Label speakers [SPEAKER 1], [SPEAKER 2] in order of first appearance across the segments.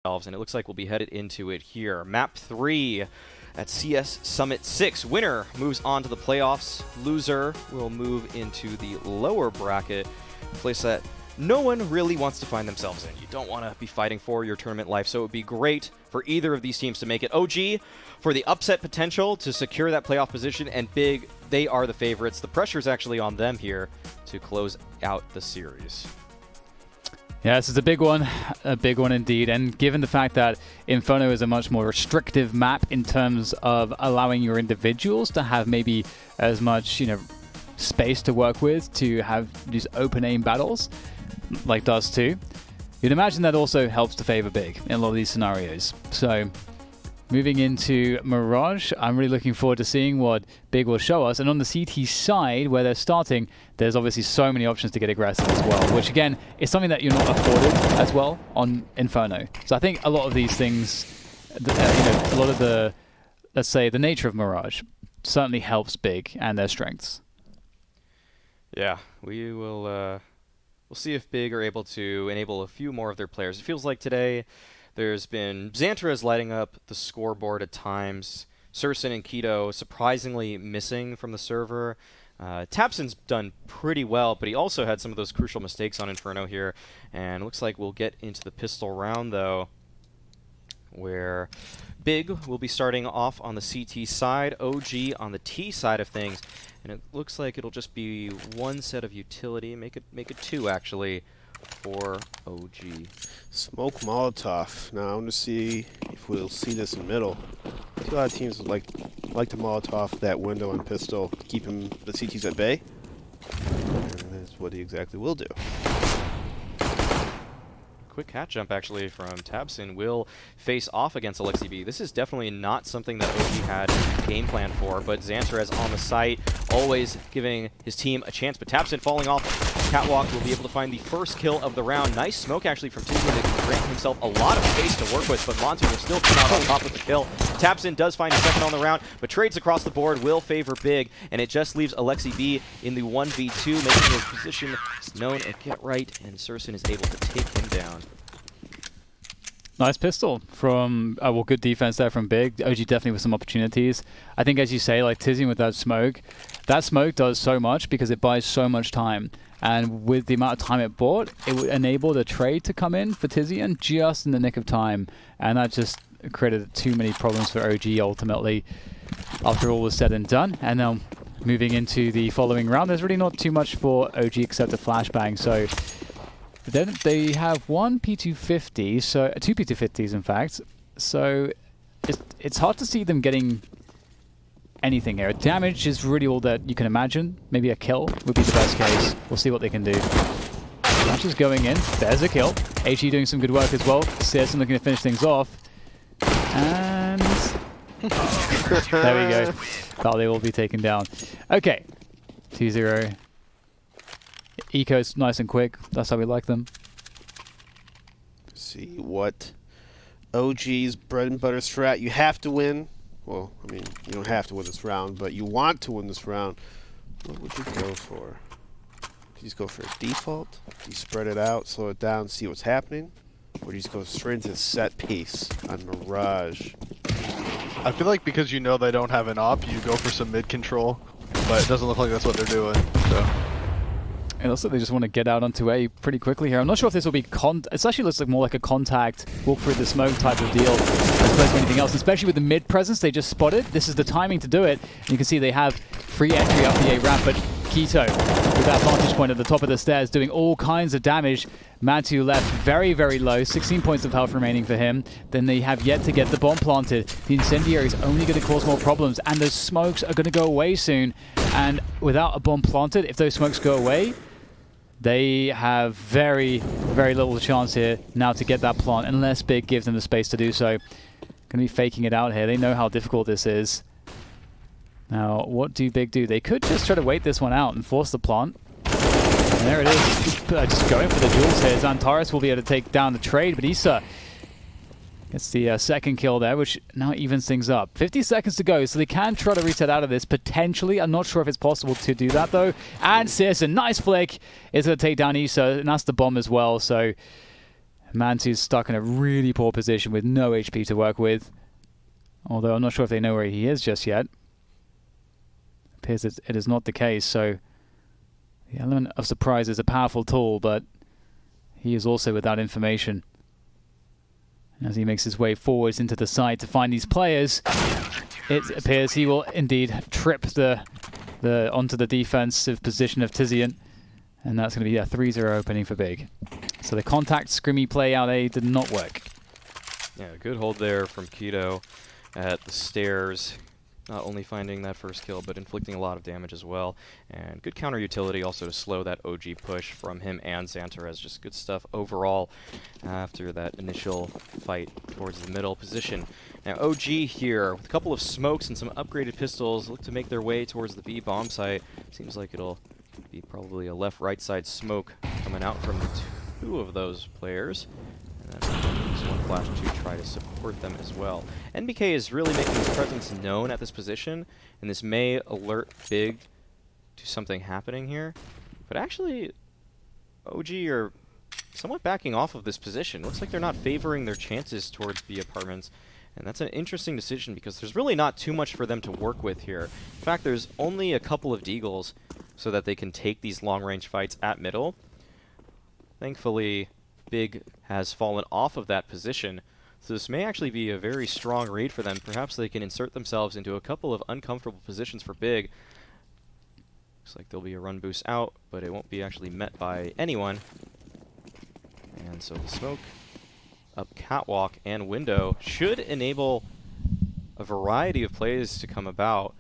[SPEAKER 1] and it looks like we'll be headed into it here. Map 3 at CS Summit 6. Winner moves on to the playoffs. Loser will move into the lower bracket, a place that no one really wants to find themselves in. You don't want to be fighting for your tournament life, so it would be great for either of these teams to make it. OG for the upset potential to secure that playoff position, and Big, they are the favorites. The pressure is actually on them here to close out the series.
[SPEAKER 2] Yeah, this is a big one indeed. And given the fact that Inferno is a much more restrictive map in terms of allowing your individuals to have maybe as much, space to work with to have these open aim battles, like Does 2, you'd imagine that also helps to favor Big in a lot of these scenarios. So moving into Mirage, I'm really looking forward to seeing what Big will show us. And on the CT side, where they're starting, there's obviously so many options to get aggressive as well, which again is something that you're not afforded as well on Inferno. So I think a lot of these things, a lot of the, let's say, the nature of Mirage certainly helps Big and their strengths.
[SPEAKER 1] Yeah, we will we'll see if Big are able to enable a few more of their players. It feels like today there's been Xantra's lighting up the scoreboard at times. Surson and Keto surprisingly missing from the server. Tabson's done pretty well, but he also had some of those crucial mistakes on Inferno here. And looks like we'll get into the pistol round, though, where Big will be starting off on the CT side, OG on the T side of things. And it looks like it'll just be one set of utility, make it two, actually, for OG.
[SPEAKER 3] Smoke Molotov. Now I want to see if we'll see this in middle. I see a lot of teams like to Molotov that window on pistol to keep the CTs at bay. And that's what he exactly will do.
[SPEAKER 1] Quick hat jump, actually, from Tabson will face off against Alexi B. This is definitely not something that OG had game plan for, but Xantra on the site, always giving his team a chance. But Tabson falling off catwalk will be able to find the first kill of the round. Nice smoke, actually, from Tizian to grant himself a lot of space to work with, but Monty will still come out on top with the kill. Tabson does find a second on the round, but trades across the board will favor Big, and it just leaves Alexi B in the 1v2, making his position known at Get Right, and Surson is able to take him down.
[SPEAKER 2] Nice pistol from, good defense there from Big. OG definitely with some opportunities. I think, as you say, like Tizian with that smoke does so much because it buys so much time. And with the amount of time it bought, it would enable the trade to come in for Tizian just in the nick of time. And that just created too many problems for OG ultimately after all was said and done. And now moving into the following round, there's really not too much for OG except a flashbang. So then they have one P250, so two P250s in fact. So it's hard to see them getting anything here. Damage is really all that you can imagine. Maybe a kill would be the best case. We'll see what they can do. Flash is going in. There's a kill. HE doing some good work as well. Searson looking to finish things off. And there we go. Thought they will be taken down. Okay. 2-0. Eco's nice and quick. That's how we like them.
[SPEAKER 3] See what OG's bread and butter strat. You have to win. Well, I mean, you don't have to win this round, but you want to win this round. What would you go for? Do you just go for a default? Do you spread it out, slow it down, see what's happening? Or do you just go straight into set piece on Mirage?
[SPEAKER 4] I feel like because you know they don't have an op, you go for some mid control, but it doesn't look like that's what they're doing. So.
[SPEAKER 2] It looks like they just want to get out onto A pretty quickly here. I'm not sure if this will be it actually looks like more like a contact, walk through the smoke type of deal as opposed to anything else. Especially with the mid presence they just spotted. This is the timing to do it. And you can see they have free entry up the A ramp, but Keto with that vantage point at the top of the stairs doing all kinds of damage. Matu left very, very low, 16 points of health remaining for him. Then they have yet to get the bomb planted. The incendiary is only going to cause more problems, and those smokes are going to go away soon. And without a bomb planted, if those smokes go away, they have very, very little chance here now to get that plant, unless Big gives them the space to do so. Going to be faking it out here. They know how difficult this is. Now, what do Big do? They could just try to wait this one out and force the plant. And there it is. Just going for the duels here. Xantares will be able to take down the trade, but Issa gets the second kill there, which now evens things up. 50 seconds to go, so they can try to reset out of this, potentially. I'm not sure if it's possible to do that, though. And Searson, nice flick, is going to take down Issa, and that's the bomb as well. So Mantu's stuck in a really poor position with no HP to work with. Although I'm not sure if they know where he is just yet. Appears that it is not the case, so the element of surprise is a powerful tool, but he is also without information. As he makes his way forwards into the side to find these players, it appears he will indeed trip the onto the defensive position of Tizian, and that's going to be a 3-0 opening for Big. So the contact scrimmy play out A did not work.
[SPEAKER 1] Yeah, good hold there from Keto at the stairs. Not only finding that first kill, but inflicting a lot of damage as well. And good counter utility also to slow that OG push from him and Xantarez. Just good stuff overall after that initial fight towards the middle position. Now OG here, with a couple of smokes and some upgraded pistols, look to make their way towards the B bomb site. Seems like it'll be probably a left-right side smoke coming out from the two of those players. And then use one flash to try to support them as well. NBK is really making his presence known at this position, and this may alert Big to something happening here. But actually, OG are somewhat backing off of this position. Looks like they're not favoring their chances towards B apartments. And that's an interesting decision because there's really not too much for them to work with here. In fact, there's only a couple of deagles so that they can take these long-range fights at middle. Thankfully, Big has fallen off of that position, so this may actually be a very strong raid for them. Perhaps they can insert themselves into a couple of uncomfortable positions for Big. Looks like there'll be a run boost out, but it won't be actually met by anyone. And so the smoke up catwalk and window should enable a variety of plays to come about.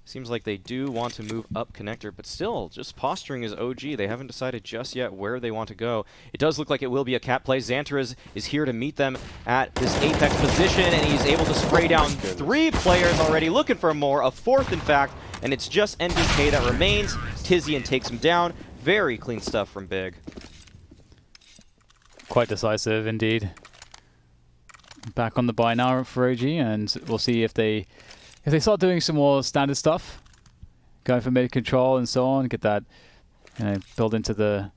[SPEAKER 1] Seems like they do want to move up connector, but still, just posturing is OG. They haven't decided just yet where they want to go. It does look like it will be a cat play. Xantarez is here to meet them at this apex position, and he's able to spray down 3 players already, looking for more, a 4th in fact, and it's just NBK that remains. Tizian takes him down. Very clean stuff from Big.
[SPEAKER 2] Quite decisive indeed. Back on the buy now for OG, and we'll see if they start doing some more standard stuff, going for mid control and so on, get that, build into the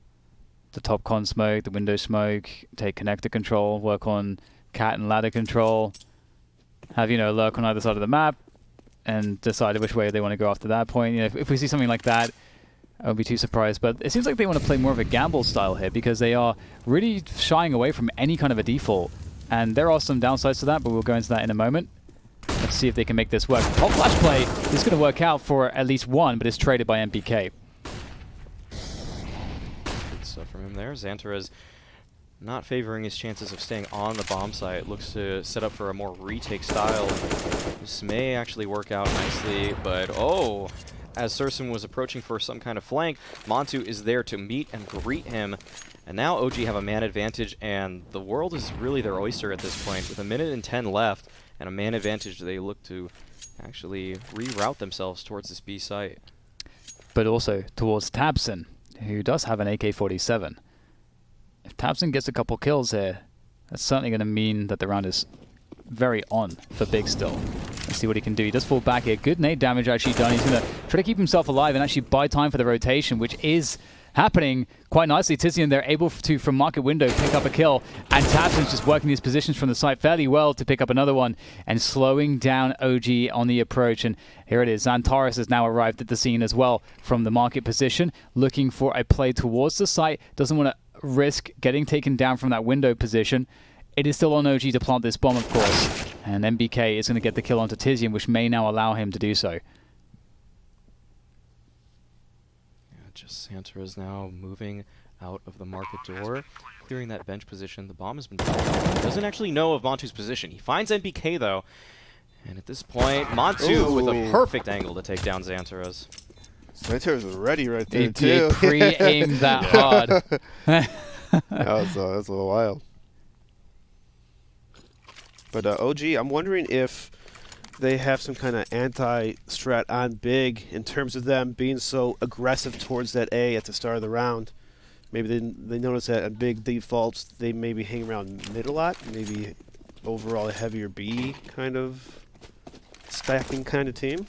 [SPEAKER 2] top con smoke, the window smoke, take connector control, work on cat and ladder control, have lurk on either side of the map, and decide which way they want to go after that point. If we see something like that, I won't be too surprised. But it seems like they want to play more of a gamble style here because they are really shying away from any kind of a default, and there are some downsides to that, but we'll go into that in a moment. Let's see if they can make this work. Top flash play is going to work out for at least one, but it's traded by MPK.
[SPEAKER 1] Good stuff from him there. Xantarez not favoring his chances of staying on the bomb site. Looks to set up for a more retake style. This may actually work out nicely, but as Surson was approaching for some kind of flank, Montu is there to meet and greet him. And now OG have a man advantage, and the world is really their oyster at this point. With 1:10 left and a man advantage, they look to actually reroute themselves towards this B site.
[SPEAKER 2] But also towards Tabson, who does have an AK-47. If Tabson gets a couple kills here, that's certainly going to mean that the round is very on for Big still. Let's see what he can do. He does fall back here. Good nade damage actually done. He's going to try to keep himself alive and actually buy time for the rotation, which is happening quite nicely. Tizian, they're able to, from market window, pick up a kill, and Tabson's just working these positions from the site fairly well to pick up another one and slowing down OG on the approach. And here it is. Xantarez has now arrived at the scene as well from the market position, looking for a play towards the site. Doesn't want to risk getting taken down from that window position. It is still on OG to plant this bomb, of course, and MBK is going to get the kill onto Tizian, which may now allow him to do so.
[SPEAKER 1] Just Xantarez now moving out of the market door, clearing that bench position. The bomb has been planted. Doesn't actually know of Montu's position. He finds NBK though, and at this point, Montu with a perfect angle to take down Xantarez.
[SPEAKER 3] Xantarez was ready right there
[SPEAKER 2] He
[SPEAKER 3] too.
[SPEAKER 2] pre-aimed that hard.
[SPEAKER 3] that was a little wild. But OG, I'm wondering if they have some kind of anti-strat on Big in terms of them being so aggressive towards that A at the start of the round. Maybe they notice that on Big defaults, they maybe hang around mid a lot, maybe overall a heavier B kind of stacking kind of team.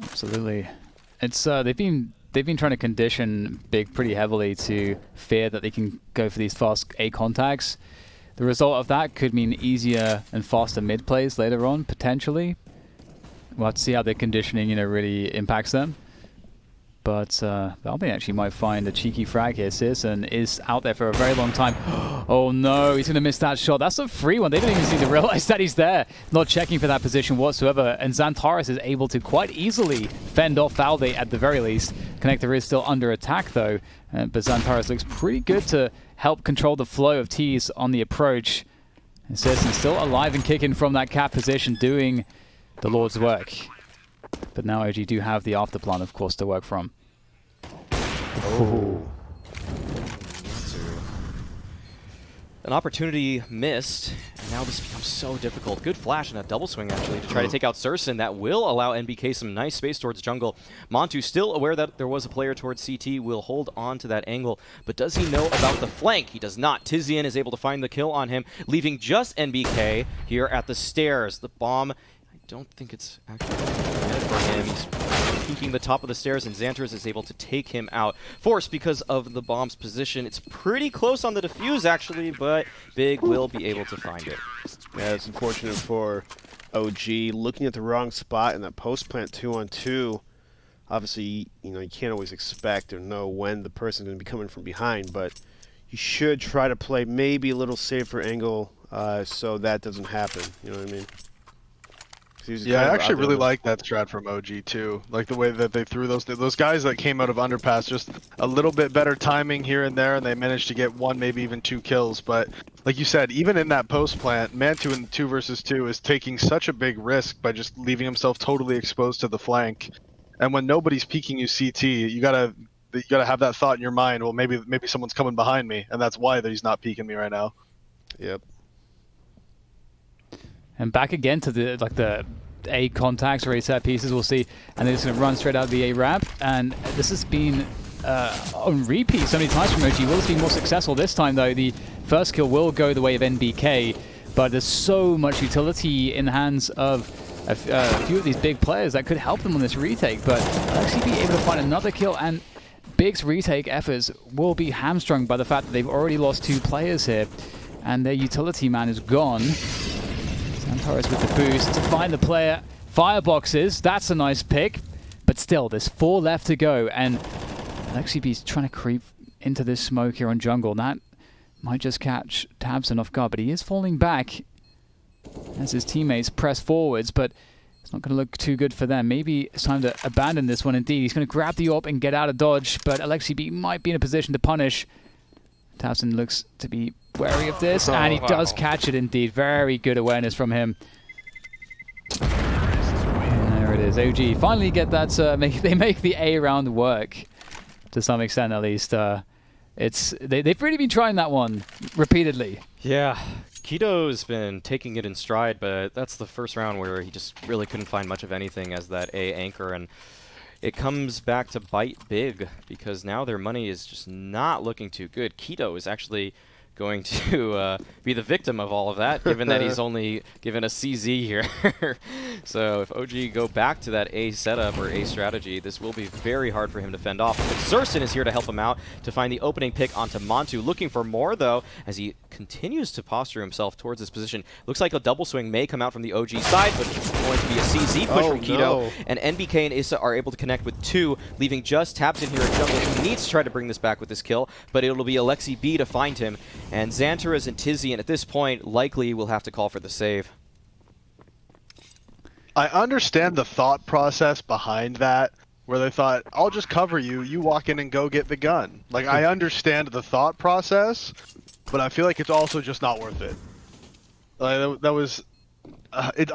[SPEAKER 2] Absolutely. It's they've been they've been trying to condition Big pretty heavily to fear that they can go for these fast A contacts. The result of that could mean easier and faster mid plays later on, potentially. We'll have to see how their conditioning, really impacts them. But Valve actually might find a cheeky frag here. Searson is out there for a very long time. Oh no, he's going to miss that shot. That's a free one. They don't even seem to realize that he's there. Not checking for that position whatsoever. And Xantares is able to quite easily fend off Valve at the very least. Connector is still under attack though. But Xantares looks pretty good to help control the flow of T's on the approach. And Searson's still alive and kicking from that cap position, doing the Lord's work. But now OG do have the after plan, of course, to work from.
[SPEAKER 3] Oh.
[SPEAKER 1] An opportunity missed, and now this becomes so difficult. Good flash and a double swing, actually, to try to take out Searson. That will allow NBK some nice space towards jungle. Montu, still aware that there was a player towards CT, will hold on to that angle. But does he know about the flank? He does not. Tizian is able to find the kill on him, leaving just NBK here at the stairs. The bomb, I don't think it's actually headed for him. He's peeking the top of the stairs, and Xantares is able to take him out. Forced because of the bomb's position. It's pretty close on the defuse, actually, but Big will be able to find it.
[SPEAKER 3] Yeah, it's unfortunate for OG. Looking at the wrong spot in that post plant 2-on-2. Obviously, you can't always expect or know when the person's going to be coming from behind, but you should try to play maybe a little safer angle so that doesn't happen. You know what I mean?
[SPEAKER 4] Yeah, I actually really like that strat from OG too. Like the way that they threw those guys that came out of underpass, just a little bit better timing here and there, and they managed to get one, maybe even two kills. But like you said, even in that post plant, Mantu in the 2 versus 2 is taking such a big risk by just leaving himself totally exposed to the flank. And when nobody's peeking you CT, you gotta have that thought in your mind. Well, maybe someone's coming behind me, and that's why he's not peeking me right now.
[SPEAKER 3] Yep.
[SPEAKER 2] And back again to the A contacts or A set pieces, we'll see. And they're just going to run straight out of the A ramp. And this has been on repeat so many times from OG. Will has been more successful this time, though. The first kill will go the way of NBK, but there's so much utility in the hands of a few of these big players that could help them on this retake. But they'll actually be able to find another kill, and Big's retake efforts will be hamstrung by the fact that they've already lost 2 players here, and their utility man is gone. Xantares with the boost to find the player. Fireboxes, that's a nice pick. But still, there's 4 left to go. And Alexibe's trying to creep into this smoke here on jungle. That might just catch tabseN off guard. But he is falling back as his teammates press forwards. But it's not going to look too good for them. Maybe it's time to abandon this one indeed. He's going to grab the AWP and get out of dodge. But Alexibe might be in a position to punish. tabseN looks to be wary of this, and he does catch it indeed. Very good awareness from him. And there it is. OG finally get that. They make the A round work to some extent, at least. They've really been trying that one repeatedly.
[SPEAKER 1] Yeah, Keto's been taking it in stride, but that's the first round where he just really couldn't find much of anything as that A anchor, and it comes back to bite Big because now their money is just not looking too good. Keto is actually going to be the victim of all of that, given that he's only given a CZ here. So if OG go back to that A setup or A strategy, this will be very hard for him to fend off. But Searson is here to help him out to find the opening pick onto Montu. Looking for more, though, as he continues to posture himself towards this position. Looks like a double swing may come out from the OG side, but it's going to be a CZ push from Keto.
[SPEAKER 3] No.
[SPEAKER 1] And NBK and Issa are able to connect with 2, leaving just tabseN here at jungle. He needs to try to bring this back with this kill, but it'll be Alexibe to find him. And Xantares and Tizian at this point likely will have to call for the save.
[SPEAKER 4] I understand the thought process behind that, where they thought, I'll just cover you, you walk in and go get the gun. Like, I understand the thought process, but I feel like it's also just not worth it. Like, that was... It's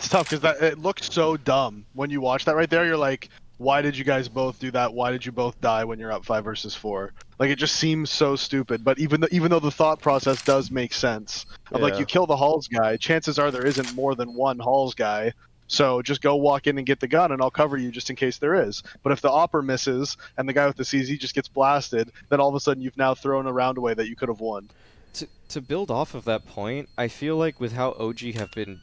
[SPEAKER 4] tough because it looks so dumb. When you watch that right there, you're like, why did you guys both do that? Why did you both die when you're up 5 versus 4? Like, it just seems so stupid. But even though the thought process does make sense, of like, you kill the Halls guy, chances are there isn't more than one Halls guy. So just go walk in and get the gun, and I'll cover you just in case there is. But if the Opper misses and the guy with the CZ just gets blasted, then all of a sudden you've now thrown a round away that you could have won.
[SPEAKER 1] To build off of that point, I feel like with how OG have been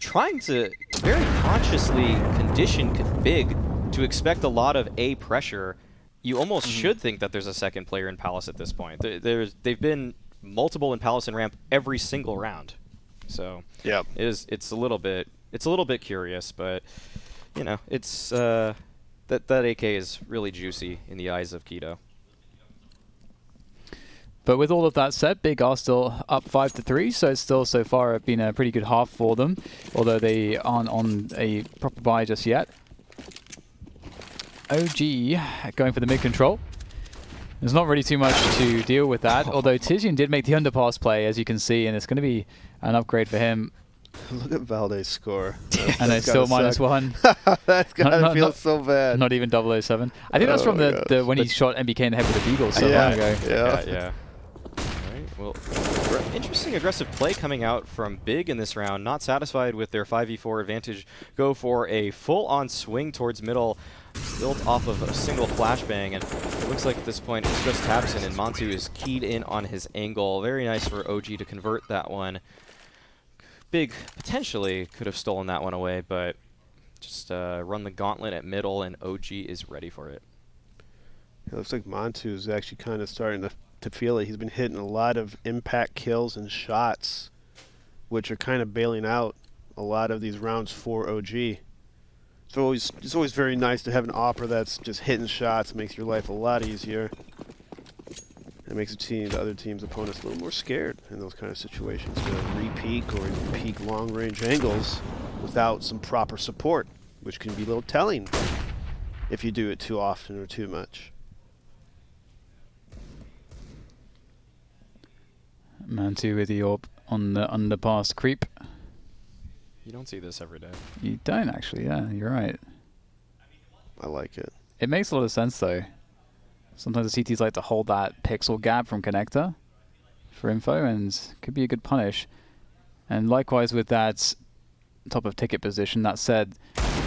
[SPEAKER 1] trying to very consciously condition Big to expect a lot of A pressure, you almost should think that there's a second player in Palace at this point. They've been multiple in Palace and Ramp every single round. So
[SPEAKER 4] Yeah.
[SPEAKER 1] it's a little bit curious, but you know, it's that AK is really juicy in the eyes of Keto.
[SPEAKER 2] But with all of that said, Big are still up 5-3, so it's still so far been a pretty good half for them, although they aren't on a proper buy just yet. OG going for the mid control. There's not really too much to deal with that, although Tizian did make the underpass play, as you can see, and it's going to be an upgrade for him.
[SPEAKER 3] Look at Valde's score.
[SPEAKER 2] And it's still -1.
[SPEAKER 3] That's gotta feel so bad.
[SPEAKER 2] Not even 007. I think that's from the when he shot MBK in the head with the Beagle so long ago.
[SPEAKER 1] Yeah. Alright, well, interesting aggressive play coming out from Big in this round. Not satisfied with their 5v4 advantage. Go for a full-on swing towards middle, built off of a single flashbang, and it looks like at this point it's just Tabson, and Montu is keyed in on his angle. Very nice for OG to convert that one. Big potentially could have stolen that one away, but just run the gauntlet at middle, and OG is ready for it.
[SPEAKER 3] It looks like Montu is actually kind of starting to feel it. He's been hitting a lot of impact kills and shots, which are kind of bailing out a lot of these rounds for OG. It's always very nice to have an opera that's just hitting shots. It makes your life a lot easier. It makes the other team's opponents a little more scared in those kind of situations to re-peek or even peek long-range angles without some proper support, which can be a little telling if you do it too often or too much.
[SPEAKER 2] Mantu with the AWP on the underpass creep.
[SPEAKER 1] You don't see this every day.
[SPEAKER 2] You don't actually, yeah, you're right.
[SPEAKER 3] I like it.
[SPEAKER 2] It makes a lot of sense though. Sometimes the CTs like to hold that pixel gap from connector for info, and could be a good punish. And likewise with that top of ticket position, that said,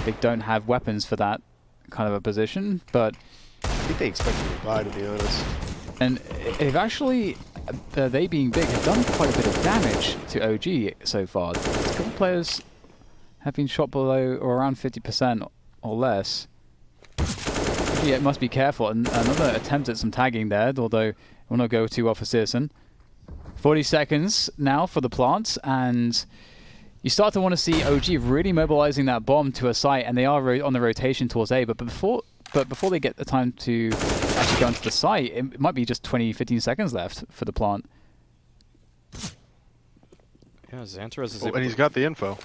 [SPEAKER 2] they don't have weapons for that kind of a position, but
[SPEAKER 3] I think they expect them to buy, to be honest.
[SPEAKER 2] and they've actually, they being big, have done quite a bit of damage to OG so far. A couple players have been shot below or around 50% or less. Yeah, must be careful. And another attempt at some tagging there, although it will not go too well for Citizen. 40 seconds now for the plant, and you start to want to see OG really mobilizing that bomb to a site, and they are on the rotation towards A, but before they get the time to actually go into the site, it might be just 20-15 seconds left for the plant.
[SPEAKER 1] Yeah, Xantras is
[SPEAKER 4] Oh, and he's got the info.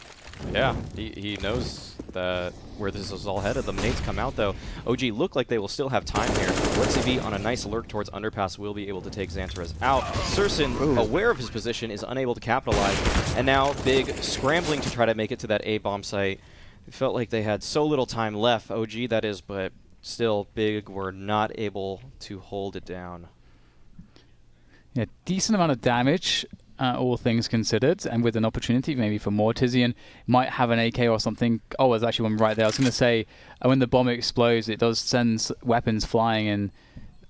[SPEAKER 1] Yeah, he knows that where this is all headed. The nades come out, though. OG look like they will still have time here. Let's on a nice alert towards underpass will be able to take Xantras out. Surson, aware of his position, is unable to capitalize. And now Big scrambling to try to make it to that A bomb site. It felt like they had so little time left, OG that is, but still Big were not able to hold it down.
[SPEAKER 2] Yeah, decent amount of damage. All things considered, and with an opportunity maybe for more. Tizian might have an AK or something. Oh, there's actually one right there. I was going to say, when the bomb explodes, it does send weapons flying, and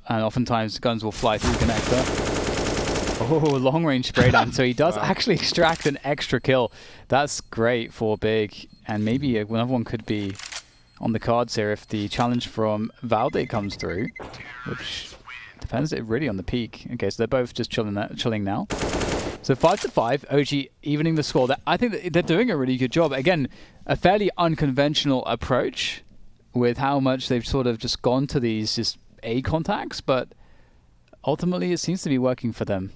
[SPEAKER 2] oftentimes guns will fly through the connector. Oh, long-range spray down. So he does actually extract an extra kill. That's great for Big, and maybe another one could be on the cards here if the challenge from Valde comes through, which depends really on the peak. Okay, so they're both just chilling now. So 5-5, OG evening the score. I think that they're doing a really good job. Again, a fairly unconventional approach with how much they've sort of just gone to these just A contacts, but ultimately it seems to be working for them.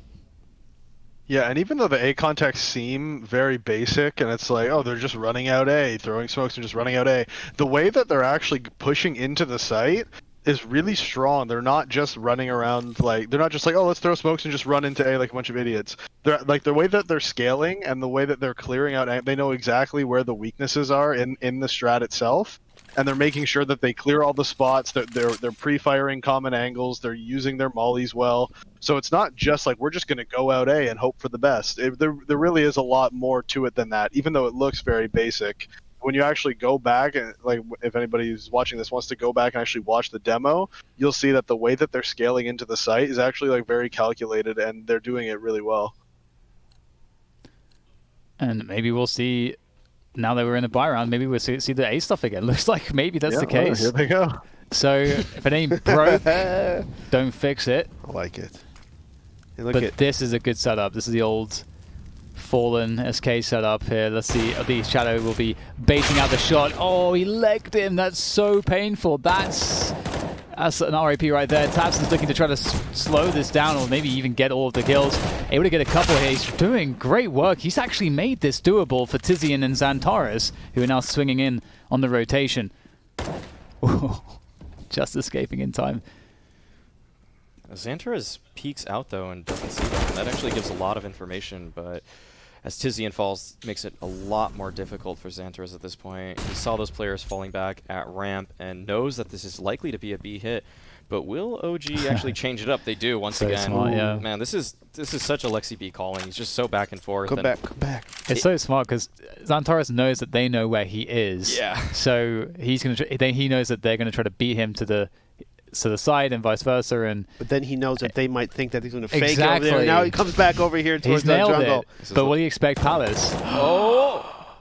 [SPEAKER 4] Yeah, and even though the A contacts seem very basic, and it's like, oh, they're just running out A, throwing smokes and just running out A, the way that they're actually pushing into the site is really strong. They're not just running around they're not just like, oh, let's throw smokes and just run into A like a bunch of idiots. They're like, the way that they're scaling and the way that they're clearing out, they know exactly where the weaknesses are in the strat itself, and they're making sure that they clear all the spots. They're pre-firing common angles. They're using their mollies well. So it's not just like we're just going to go out A and hope for the best. There really is a lot more to it than that, even though it looks very basic. When you actually go back, and like if anybody who's watching this wants to go back and actually watch the demo, you'll see that the way that they're scaling into the site is actually like very calculated, and they're doing it really well.
[SPEAKER 2] And maybe we'll see, now that we're in the buy round, maybe we'll see the A stuff again. Looks like maybe that's the case.
[SPEAKER 4] Here they go.
[SPEAKER 2] So if it ain't broke, don't fix it.
[SPEAKER 3] I like it. And look
[SPEAKER 2] But
[SPEAKER 3] at
[SPEAKER 2] this is a good setup. This is the old Fallen SK setup here. Let's see. The Shadow will be baiting out the shot. Oh, he legged him. That's so painful. That's an RIP right there. Tabson's looking to try to slow this down or maybe even get all of the kills. Able to get a couple here. He's doing great work. He's actually made this doable for Tizian and Xantares, who are now swinging in on the rotation. Ooh, just escaping in time.
[SPEAKER 1] Xantares peeks out though and doesn't see them. That actually gives a lot of information, but as Tizian falls, makes it a lot more difficult for Xantares at this point. He saw those players falling back at ramp and knows that this is likely to be a B hit. But will OG actually change it up? They do once
[SPEAKER 2] So
[SPEAKER 1] again.
[SPEAKER 2] smart, yeah.
[SPEAKER 1] Man, this is such Alexi B calling. He's just so back and forth.
[SPEAKER 3] come back.
[SPEAKER 2] It's so smart because Xantares knows that they know where he is.
[SPEAKER 1] Yeah.
[SPEAKER 2] So he's gonna. He knows that they're gonna try to beat him to the side and vice versa. And
[SPEAKER 3] But then he knows that they might think that he's going to fake
[SPEAKER 2] Exactly.
[SPEAKER 3] over there. Now he comes back over here towards
[SPEAKER 2] he's
[SPEAKER 3] the
[SPEAKER 2] nailed
[SPEAKER 3] jungle.
[SPEAKER 2] it. But what do you expect, Palace?
[SPEAKER 1] Oh!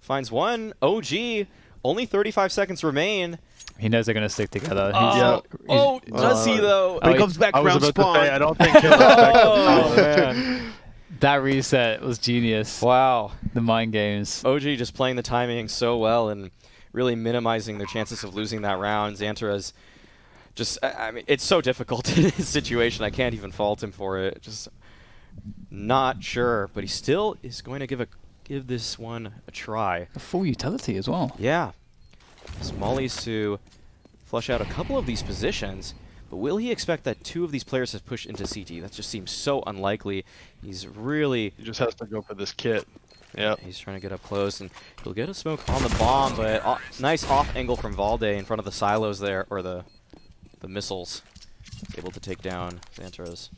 [SPEAKER 1] Finds one. OG. Only 35 seconds remain.
[SPEAKER 2] He knows they're gonna stick together.
[SPEAKER 1] Oh, oh, does he though?
[SPEAKER 3] But he
[SPEAKER 2] Oh,
[SPEAKER 3] comes back
[SPEAKER 4] I was
[SPEAKER 3] around
[SPEAKER 4] about to
[SPEAKER 3] spawn.
[SPEAKER 4] say, I don't think he'll expect
[SPEAKER 1] Oh,
[SPEAKER 4] them.
[SPEAKER 1] man.
[SPEAKER 2] That reset was genius.
[SPEAKER 1] Wow.
[SPEAKER 2] The mind games.
[SPEAKER 1] OG just playing the timing so well and really minimizing their chances of losing that round. Xantares just, I mean, it's so difficult in his situation. I can't even fault him for it. Just not sure, but he still is going to give this one a try.
[SPEAKER 2] A full utility as well.
[SPEAKER 1] Yeah. Smalley's to flush out a couple of these positions, but will he expect that two of these players have pushed into CT? That just seems so unlikely. He's really...
[SPEAKER 4] He just has to go for this kit. Yep.
[SPEAKER 1] He's trying to get up close, and he'll get a smoke on the bomb, but nice off angle from Valde in front of the silos there, or the missiles. Able to take down Xantares.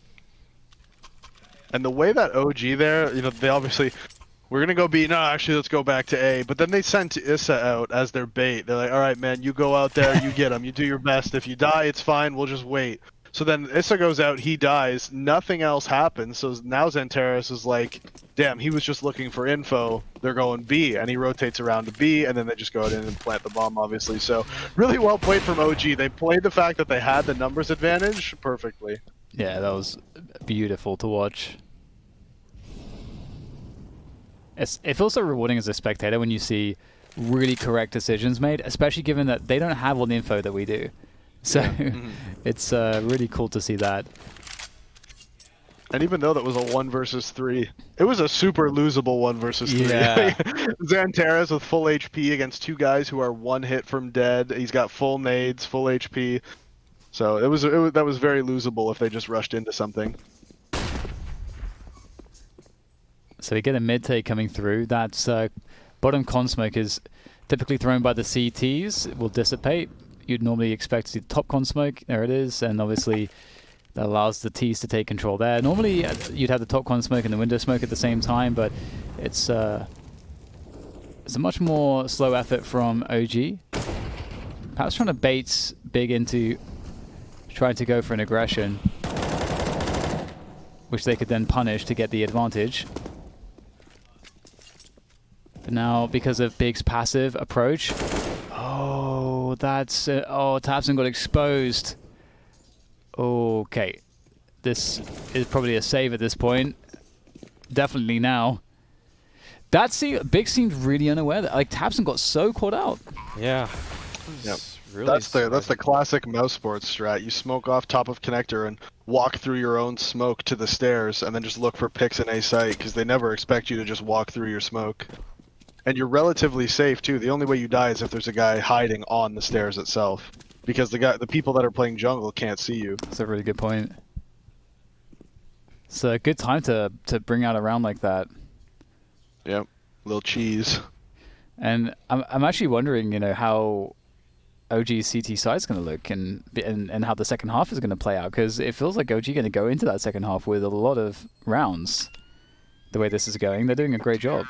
[SPEAKER 4] And the way that OG there, you know, they obviously, we're going to go B. No, actually, let's go back to A. But then they sent Issa out as their bait. They're like, all right, man, you go out there, you get him. You do your best. If you die, it's fine. We'll just wait. So then Issa goes out, he dies. Nothing else happens. So now Xantares is like, damn, he was just looking for info. They're going B. And he rotates around to B, and then they just go out in and plant the bomb, obviously. So really well played from OG. They played the fact that they had the numbers advantage perfectly.
[SPEAKER 2] Yeah, that was beautiful to watch. It feels so rewarding as a spectator when you see really correct decisions made, especially given that they don't have all the info that we do. So it's really cool to see that.
[SPEAKER 4] And even though that was a 1 versus 3, it was a super losable 1 versus 3.
[SPEAKER 2] Yeah.
[SPEAKER 4] Xantares with full HP against two guys who are one hit from dead. He's got full nades, full HP. So that was very losable if they just rushed into something.
[SPEAKER 2] So we get a mid take coming through. That's bottom con smoke is typically thrown by the CTs. It will dissipate. You'd normally expect to see the top con smoke. There it is. And obviously that allows the Ts to take control there. Normally you'd have the top con smoke and the window smoke at the same time, but it's a much more slow effort from OG. Perhaps trying to bait big into trying to go for an aggression, which they could then punish to get the advantage. But now, because of Big's passive approach, oh, that's Tabson got exposed. Okay, this is probably a save at this point. Definitely now. Big seemed really unaware that Tabson got so caught out.
[SPEAKER 1] Yeah.
[SPEAKER 4] Yep.
[SPEAKER 1] Really
[SPEAKER 4] That's the
[SPEAKER 1] surprising.
[SPEAKER 4] classic mouse sports strat. You smoke off top of connector and walk through your own smoke to the stairs, and then just look for picks in A site because they never expect you to just walk through your smoke. And you're relatively safe too. The only way you die is if there's a guy hiding on the stairs itself, because the people that are playing jungle can't see you.
[SPEAKER 2] That's a really good point. It's a good time to bring out a round like that.
[SPEAKER 4] Yep, little cheese.
[SPEAKER 2] And I'm actually wondering, how OG's CT side's going to look and how the second half is going to play out, because it feels like OG going to go into that second half with a lot of rounds. The way this is going, they're doing a great job.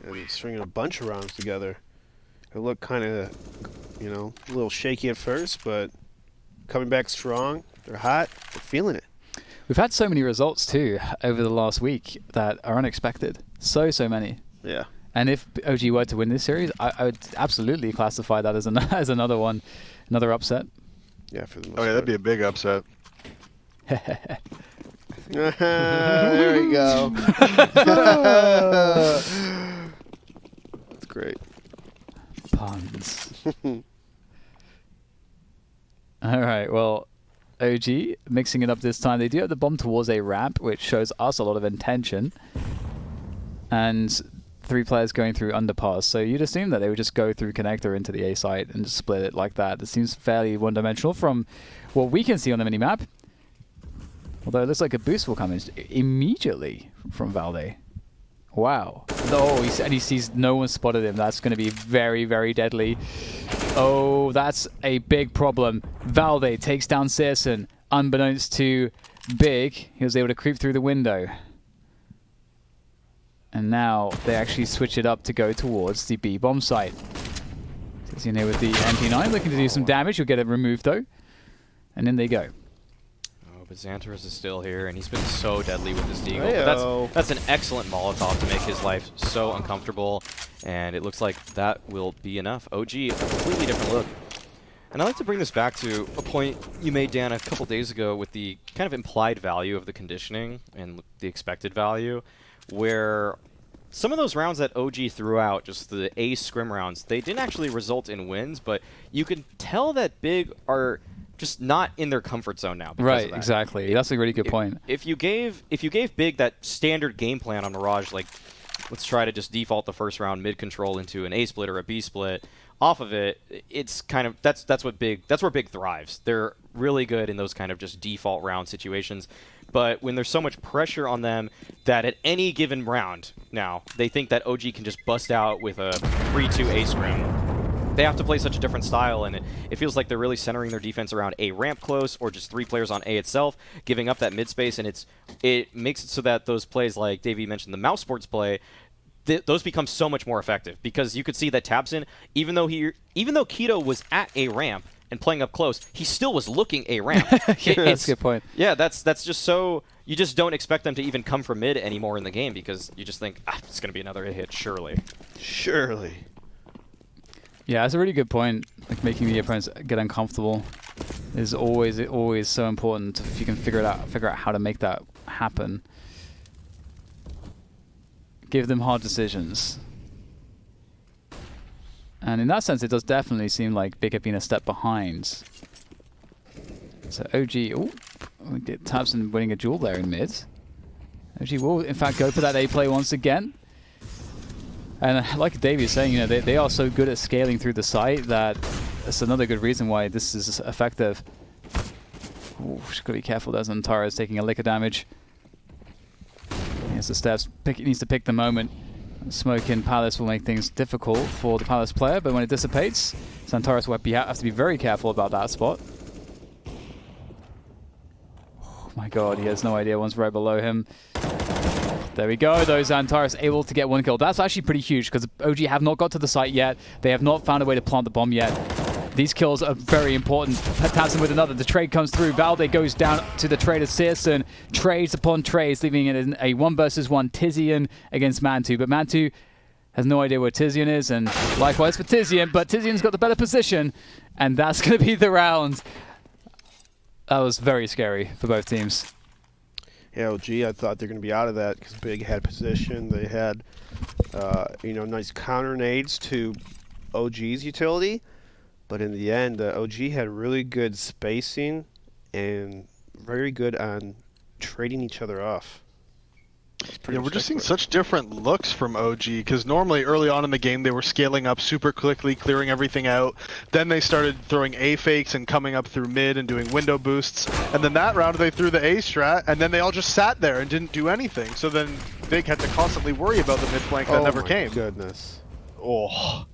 [SPEAKER 3] And he's stringing a bunch of rounds together. They look kind of, a little shaky at first, but coming back strong. They're hot. They're feeling it.
[SPEAKER 2] We've had so many results too over the last week that are unexpected. So many.
[SPEAKER 3] Yeah.
[SPEAKER 2] And if OG were to win this series, I would absolutely classify that as another one, another upset.
[SPEAKER 3] Yeah, for the most
[SPEAKER 4] Oh yeah, that'd be a big upset.
[SPEAKER 3] There we go. That's great.
[SPEAKER 2] Puns. All right, well, OG mixing it up this time. They do have the bomb towards a ramp, which shows us a lot of intention. And 3 players going through underpass. So you'd assume that they would just go through connector into the A site and just split it like that. It seems fairly one-dimensional from what we can see on the minimap. Although it looks like a boost will come in immediately from Valde. Wow. Oh, and he sees no one spotted him. That's going to be very, very deadly. Oh, that's a big problem. Valde takes down Searson. Unbeknownst to Big, he was able to creep through the window. And now they actually switch it up to go towards the B bomb site. He's in here with the MP9, looking to do some damage. He'll get it removed though. And in they go.
[SPEAKER 1] But Xantaros is still here, and he's been so deadly with his deagle. But that's an excellent Molotov to make his life so uncomfortable, and it looks like that will be enough. OG, a completely different look. And I'd like to bring this back to a point you made, Dan, a couple days ago with the kind of implied value of the conditioning and the expected value, where some of those rounds that OG threw out, just the A scrim rounds, they didn't actually result in wins, but you can tell that Big are just not in their comfort zone now.
[SPEAKER 2] Right, exactly. That's a really good point.
[SPEAKER 1] If you gave Big that standard game plan on Mirage, like let's try to just default the first round mid control into an A split or a B split, off of it, it's kind of that's where Big thrives. They're really good in those kind of just default round situations. But when there's so much pressure on them that at any given round now, they think that OG can just bust out with a 3-2 A scrim. They have to play such a different style, and it feels like they're really centering their defense around A ramp close or just 3 players on A itself, giving up that mid space, and it makes it so that those plays, like Davey mentioned, the mouse sports play, those become so much more effective, because you could see that Tabson, even though Keto was at A ramp and playing up close, he still was looking A ramp.
[SPEAKER 2] That's a good point.
[SPEAKER 1] Yeah, that's just so you just don't expect them to even come from mid anymore in the game, because you just think it's going to be another hit surely.
[SPEAKER 3] Surely.
[SPEAKER 2] Yeah, that's a really good point. Like making the opponents get uncomfortable is always so important if you can figure out how to make that happen. Give them hard decisions. And in that sense, it does definitely seem like Big have been a step behind. So OG, we get Tabson winning a duel there in mid. OG will in fact go for that A play once again. And like Davey is saying, they are so good at scaling through the site that that's another good reason why this is effective. Ooh, just gotta be careful. There's Xantaros taking a lick of damage. He has the steps. He needs to pick the moment. Smoke in Palace will make things difficult for the Palace player, but when it dissipates, Xantaros will have to be very careful about that spot. Oh my god, he has no idea. One's right below him. There we go, though. Xantaros able to get 1 kill. That's actually pretty huge, because OG have not got to the site yet. They have not found a way to plant the bomb yet. These kills are very important. Tabson with another. The trade comes through. Valde goes down to the trade of Searson. Trades upon trades, leaving it in a 1 versus 1 Tizian against Mantu. But Mantu has no idea where Tizian is, and likewise for Tizian. But Tizian's got the better position, and that's going to be the round. That was very scary for both teams.
[SPEAKER 3] Yeah, OG, I thought they're going to be out of that because Big had position. They had, nice counter nades to OG's utility. But in the end, OG had really good spacing and very good on trading each other off.
[SPEAKER 4] Yeah, we're just seeing such different looks from OG, because normally early on in the game they were scaling up super quickly, clearing everything out. Then they started throwing A fakes and coming up through mid and doing window boosts. And then that round they threw the A strat, and then they all just sat there and didn't do anything. So then Big had to constantly worry about the mid flank that never came.
[SPEAKER 3] Oh my goodness.
[SPEAKER 4] Oh.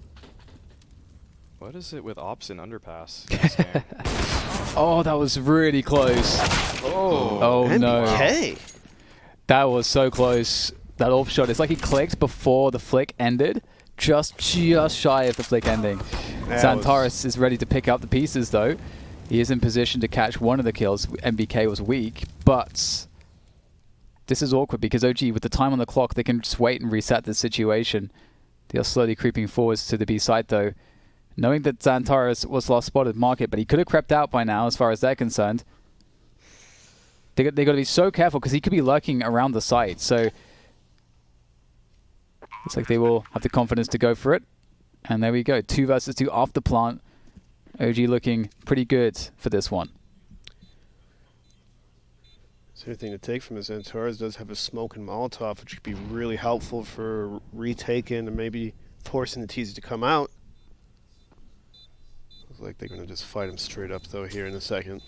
[SPEAKER 1] What is it with Ops and Underpass in this game?
[SPEAKER 2] Oh, that was really close. Oh no.
[SPEAKER 3] MBK.
[SPEAKER 2] That was so close. That AWP shot. It's like he clicked before the flick ended. Just shy of the flick ending. Xantaros is ready to pick up the pieces though. He is in position to catch one of the kills. MBK was weak, but this is awkward because OG, with the time on the clock, they can just wait and reset the situation. They are slowly creeping forwards to the B side though. knowing that Xantares was last spotted, mark it, but he could have crept out by now as far as they're concerned. They got to be so careful because he could be lurking around the site, so looks like they will have the confidence to go for it. And there we go, 2 versus 2 off the plant. OG looking pretty good for this one.
[SPEAKER 3] So anything to take from this, Xantares does have a smoke and Molotov, which could be really helpful for retaking and maybe forcing the TZ to come out. Looks like they're going to just fight him straight up, though, here in a second.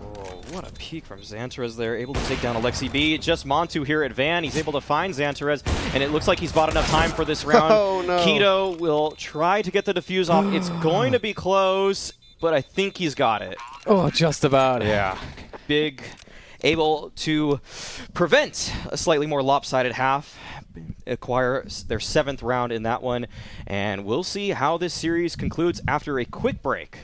[SPEAKER 1] Oh, what a peek from Xantares there, able to take down Alexi B. Just Montu here at Van. He's able to find Xantares, and it looks like he's bought enough time for this round.
[SPEAKER 3] Oh, no.
[SPEAKER 1] Keto will try to get the defuse off. It's going to be close, but I think he's got it.
[SPEAKER 2] Oh, just about.
[SPEAKER 1] Yeah. Big, able to prevent a slightly more lopsided half, acquire their 7th round in that one, and we'll see how this series concludes after a quick break.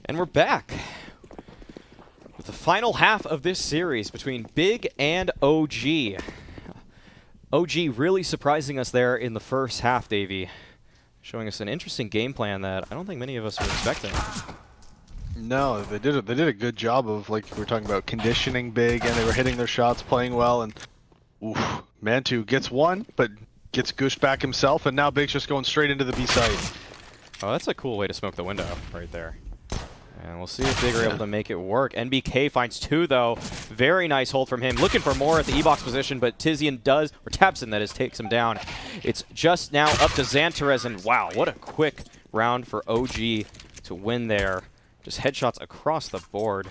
[SPEAKER 1] And we're back with the final half of this series between Big and OG. OG really surprising us there in the first half, Davey. Showing us an interesting game plan that I don't think many of us were expecting.
[SPEAKER 4] No, they did a good job of, like we were talking about, conditioning Big, and they were hitting their shots, playing well, and oof, Mantu gets one, but gets gooshed back himself, and now Big's just going straight into the B site.
[SPEAKER 1] Oh, that's a cool way to smoke the window right there. And we'll see if Big are able to make it work. NBK finds 2, though. Very nice hold from him. Looking for more at the E-box position, but Tizian does, or Tabson, that is, takes him down. It's just now up to Xantares, and wow, what a quick round for OG to win there. Just headshots across the board.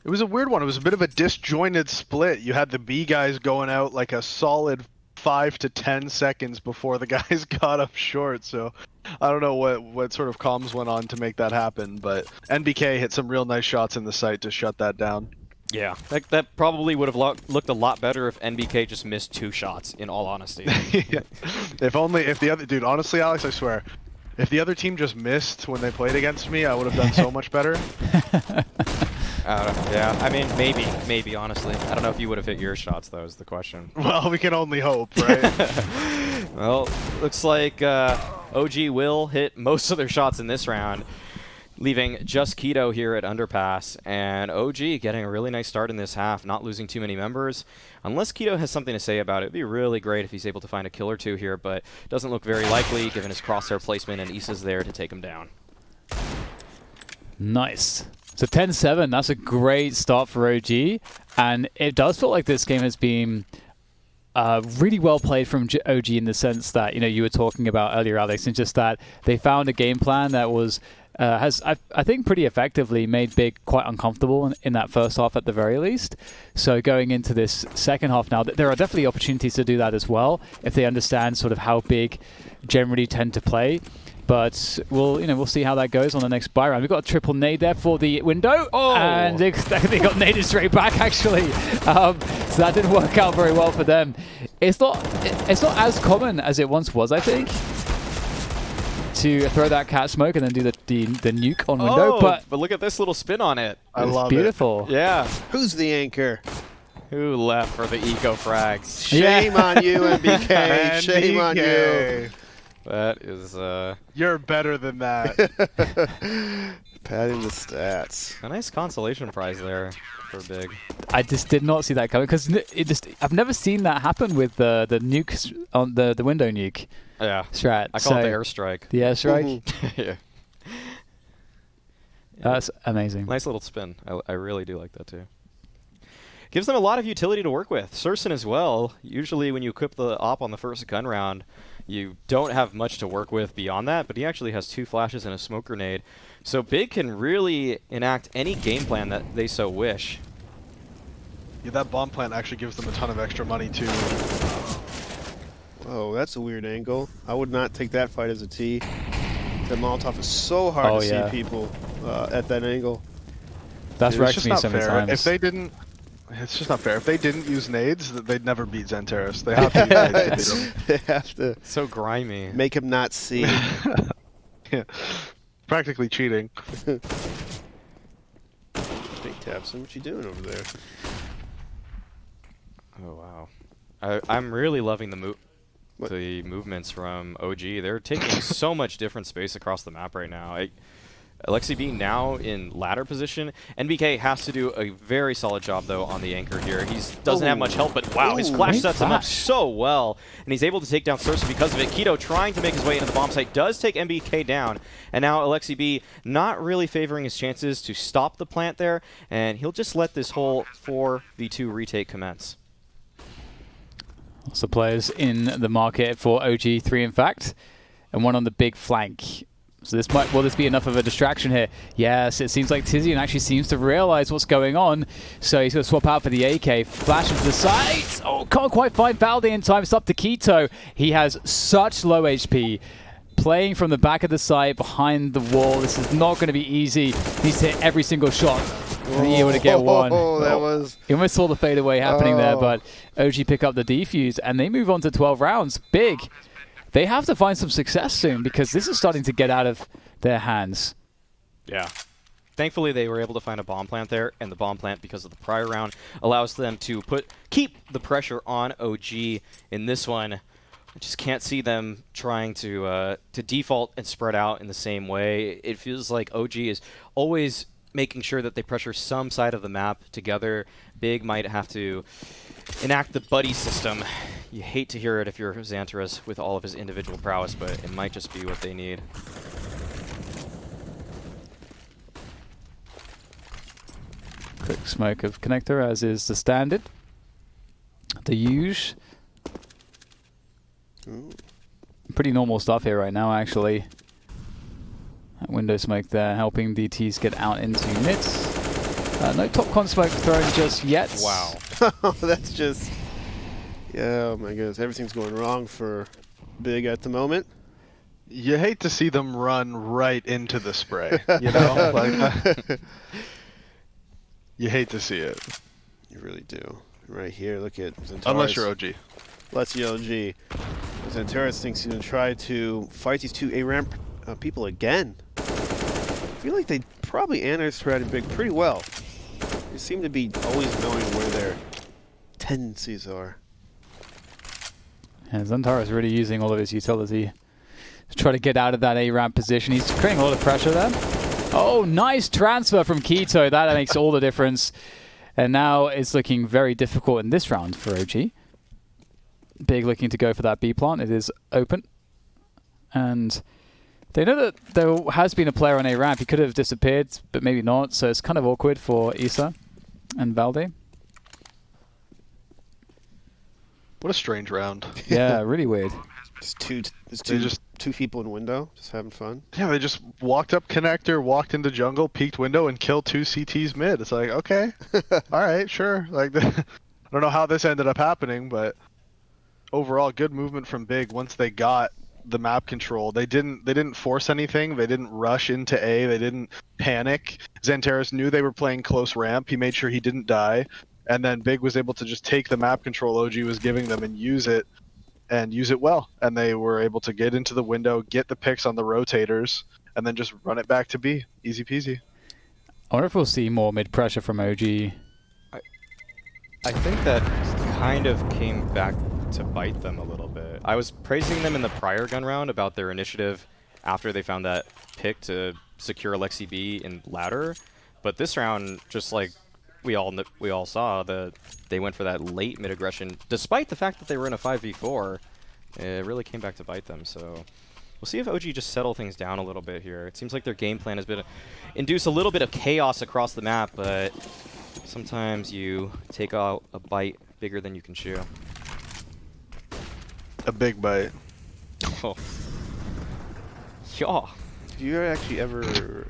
[SPEAKER 4] It was a weird one. It was a bit of a disjointed split. You had the B guys going out like a solid 5 to 10 seconds before the guys got up short, so I don't know what sort of comms went on to make that happen, but NBK hit some real nice shots in the site to shut that down.
[SPEAKER 1] Yeah, that probably would have looked a lot better if NBK just missed 2 shots, in all honesty.
[SPEAKER 4] Yeah. If the other dude, honestly, Alex, I swear, if the other team just missed when they played against me, I would have done so much better.
[SPEAKER 1] Yeah, I mean, maybe, honestly. I don't know if you would have hit your shots, though, is the question.
[SPEAKER 4] Well, we can only hope, right?
[SPEAKER 1] Well, looks like OG will hit most of their shots in this round, leaving just Keto here at Underpass, and OG getting a really nice start in this half, not losing too many members. Unless Keto has something to say about it, it'd be really great if he's able to find a kill or 2 here, but doesn't look very likely given his crosshair placement, and Issa's there to take him down.
[SPEAKER 2] Nice. So 10-7, that's a great start for OG, and it does feel like this game has been really well played from OG in the sense that, you know, you were talking about earlier, Alex, and just that they found a game plan that was has I think pretty effectively made Big quite uncomfortable in that first half at the very least. So going into this second half now, there are definitely opportunities to do that as well if they understand sort of how Big generally tend to play. But we'll see how that goes on the next buy round. We've got a triple nade there for the window, and they got naded straight back actually. So that didn't work out very well for them. It's not as common as it once was, I think, to throw that cat smoke and then do the nuke on window. But
[SPEAKER 1] look at this little spin on it.
[SPEAKER 4] I love
[SPEAKER 2] beautiful.
[SPEAKER 1] Yeah.
[SPEAKER 3] Who's the anchor?
[SPEAKER 1] Who left for the eco frags?
[SPEAKER 3] Shame on you, MBK. Shame on you.
[SPEAKER 1] That is
[SPEAKER 4] You're better than that.
[SPEAKER 3] Padding the stats.
[SPEAKER 1] a nice consolation prize there for Big.
[SPEAKER 2] I just did not see that coming because I've never seen that happen with the nuke on the window nuke
[SPEAKER 1] Yeah.
[SPEAKER 2] strat.
[SPEAKER 1] I call it the airstrike.
[SPEAKER 2] The airstrike.
[SPEAKER 1] Yeah.
[SPEAKER 2] That's amazing.
[SPEAKER 1] Nice little spin. I really do like that too. Gives them a lot of utility to work with. Surson as well. Usually when you equip the op on the first gun round, you don't have much to work with beyond that, but he actually has 2 flashes and a smoke grenade. So Big can really enact any game plan that they so wish.
[SPEAKER 4] Yeah, that bomb plant actually gives them a ton of extra money too.
[SPEAKER 3] Oh, that's a weird angle. I would not take that fight as a T. The Molotov is so hard to see people at that angle.
[SPEAKER 2] That's
[SPEAKER 4] Dude,
[SPEAKER 2] wrecked me so many times.
[SPEAKER 4] If they didn't, it's just not fair. If they didn't use nades, they'd never beat Xantares. They have to use nades to beat them.
[SPEAKER 3] They have to
[SPEAKER 1] So grimy.
[SPEAKER 3] make him not see.
[SPEAKER 4] Yeah. Practically cheating.
[SPEAKER 3] Big Tabson, what you doing over there?
[SPEAKER 1] Oh wow. I'm really loving the
[SPEAKER 3] What?
[SPEAKER 1] the movements from OG. They're taking so much different space across the map right now. Alexi B now in ladder position. NBK has to do a very solid job though on the anchor here. He doesn't have much help, but wow, his flash
[SPEAKER 2] great
[SPEAKER 1] sets him up
[SPEAKER 2] flash.
[SPEAKER 1] so well, and he's able to take down Sursa because of it. Keto trying to make his way into the bomb site does take NBK down, and now Alexi B not really favoring his chances to stop the plant there, and he'll just let this whole 4v2 retake commence.
[SPEAKER 2] Lots of players in the market for OG3, in fact, and one on the big flank. So will this be enough of a distraction here? Yes, it seems like Tizian actually seems to realize what's going on. So he's going to swap out for the AK. Flashes to the side. Oh, can't quite find Valde in time. It's up to Keto. He has such low HP. Playing from the back of the site, behind the wall. This is not going to be easy. Needs to hit every single shot. And be able to get one.
[SPEAKER 3] Oh, that was...
[SPEAKER 2] You almost saw the fadeaway happening there, but OG pick up the defuse, and they move on to 12 rounds. Big. They have to find some success soon, because this is starting to get out of their hands.
[SPEAKER 1] Yeah. Thankfully, they were able to find a bomb plant there, and the bomb plant, because of the prior round, allows them to keep the pressure on OG in this one. I just can't see them trying to default and spread out in the same way. It feels like OG is always making sure that they pressure some side of the map together. Big might have to enact the buddy system. You hate to hear it if you're Xantares with all of his individual prowess, but it might just be what they need.
[SPEAKER 2] Quick smoke of connector, as is the standard. The huge. Pretty normal stuff here right now, actually. That window smoke there, helping DTs get out into mids. No top con smoke thrown just yet.
[SPEAKER 1] Wow.
[SPEAKER 3] That's just... Yeah, oh my goodness. Everything's going wrong for Big at the moment.
[SPEAKER 4] You hate to see them run right into the spray, you know? Like, you hate to see it.
[SPEAKER 3] You really do. Right here, look at Xantares.
[SPEAKER 4] Unless you're OG.
[SPEAKER 3] Let's OG. Xantares thinks he's going to try to fight these two A-ramp people again. I feel like they probably anti-threaded Big pretty well. They seem to be always knowing where their tendencies are.
[SPEAKER 2] And Xantares is really using all of his utility to try to get out of that A-ramp position. He's creating a lot of pressure there. Oh, nice transfer from Keto. That makes all the difference. And now it's looking very difficult in this round for OG. Big looking to go for that B plant. It is open. And They know that there has been a player on A ramp. He could have disappeared, but maybe not. So it's kind of awkward for Issa and Valde.
[SPEAKER 4] What a strange round.
[SPEAKER 2] Yeah, really weird.
[SPEAKER 3] Just two people in window, just having fun.
[SPEAKER 4] Yeah, they just walked up connector, walked into jungle, peeked window, and killed 2 CTs mid. It's like, okay, all right, sure. Like, I don't know how this ended up happening, but overall, good movement from Big once they got the map control. They didn't force anything. They didn't rush into A. They didn't panic. Xantares knew they were playing close ramp. He made sure he didn't die, and then Big was able to just take the map control OG was giving them and use it well. And they were able to get into the window, get the picks on the rotators, and then just run it back to B. Easy peasy.
[SPEAKER 2] I wonder if we'll see more mid pressure from OG.
[SPEAKER 1] I think that kind of came back to bite them a little bit. I was praising them in the prior gun round about their initiative after they found that pick to secure Alexi B in ladder, but this round, just like we all saw, they went for that late mid aggression, despite the fact that they were in a 5v4. It really came back to bite them. So we'll see if OG just settle things down a little bit here. It seems like their game plan has been induce a little bit of chaos across the map, but sometimes you take out a bite bigger than you can chew.
[SPEAKER 4] A big bite.
[SPEAKER 1] Oh. Yeah.
[SPEAKER 3] Have you actually ever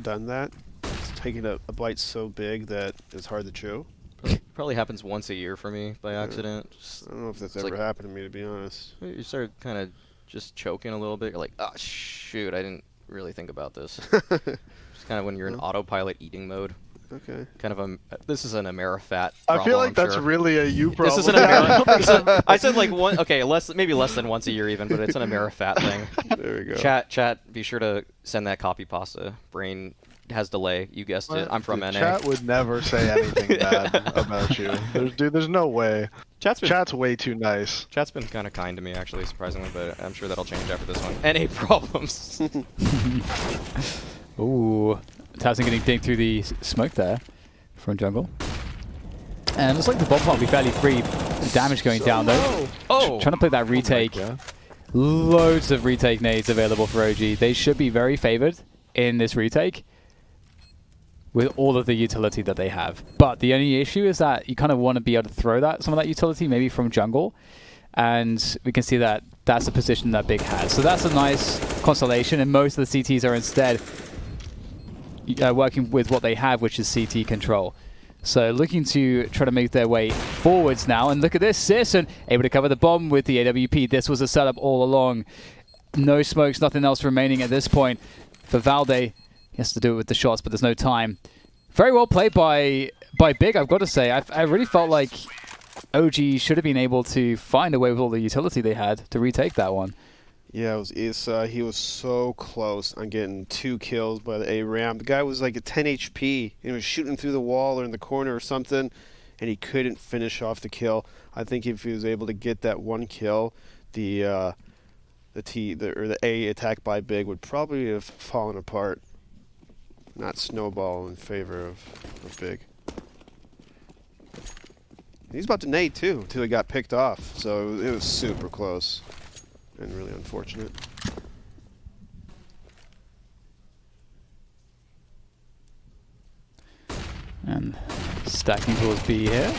[SPEAKER 3] done that? Just taking a bite so big that it's hard to chew?
[SPEAKER 1] Probably happens once a year for me by accident. Just,
[SPEAKER 3] I don't know if that's
[SPEAKER 1] it's
[SPEAKER 3] ever
[SPEAKER 1] like-
[SPEAKER 3] happened to me, to be honest.
[SPEAKER 1] you start kind of just choking a little bit. You're like, oh shoot, I didn't really think about this. Just kind of when you're in autopilot eating mode.
[SPEAKER 3] Okay.
[SPEAKER 1] Kind of this is an Amerifat
[SPEAKER 4] I
[SPEAKER 1] problem,
[SPEAKER 4] feel like
[SPEAKER 1] I'm
[SPEAKER 4] that's
[SPEAKER 1] sure.
[SPEAKER 4] really a you problem.
[SPEAKER 1] This is an Amerifat. I said like one. Okay, maybe less than once a year even, but it's an Amerifat thing.
[SPEAKER 3] There we go.
[SPEAKER 1] Chat. Be sure to send that copy pasta. Brain has delay. You guessed it. I'm from NA.
[SPEAKER 4] Chat would never say anything bad about you. There's no way. Chat's way too nice.
[SPEAKER 1] Chat's been kind of kind to me, actually, surprisingly, but I'm sure that'll change after this one. NA problems.
[SPEAKER 2] Ooh, Towson getting digged through the smoke there from jungle. And looks like the bomb plant will be fairly free. Damage going down though.
[SPEAKER 1] Oh!
[SPEAKER 2] Trying to play that retake. Loads of retake nades available for OG. They should be very favored in this retake with all of the utility that they have. But the only issue is that you kind of want to be able to throw some of that utility maybe from jungle. And we can see that that's the position that Big has. So that's a nice constellation, and most of the CTs are instead working with what they have, which is CT control. So looking to try to make their way forwards now. And look at this, Sisson able to cover the bomb with the AWP. This was a setup all along. No smokes, nothing else remaining at this point. For Valde, he has to do it with the shots, but there's no time. Very well played by Big, I've got to say. I really felt like OG should have been able to find a way with all the utility they had to retake that one.
[SPEAKER 3] Yeah, it was Issa. He was so close on getting 2 kills by the A ramp. The guy was like at 10 HP. He was shooting through the wall or in the corner or something, and he couldn't finish off the kill. I think if he was able to get that 1 kill, the A attack by Big would probably have fallen apart, not snowball in favor of Big. He's about to nade too until he got picked off, so it was super close. And really unfortunate.
[SPEAKER 2] And stacking towards B here.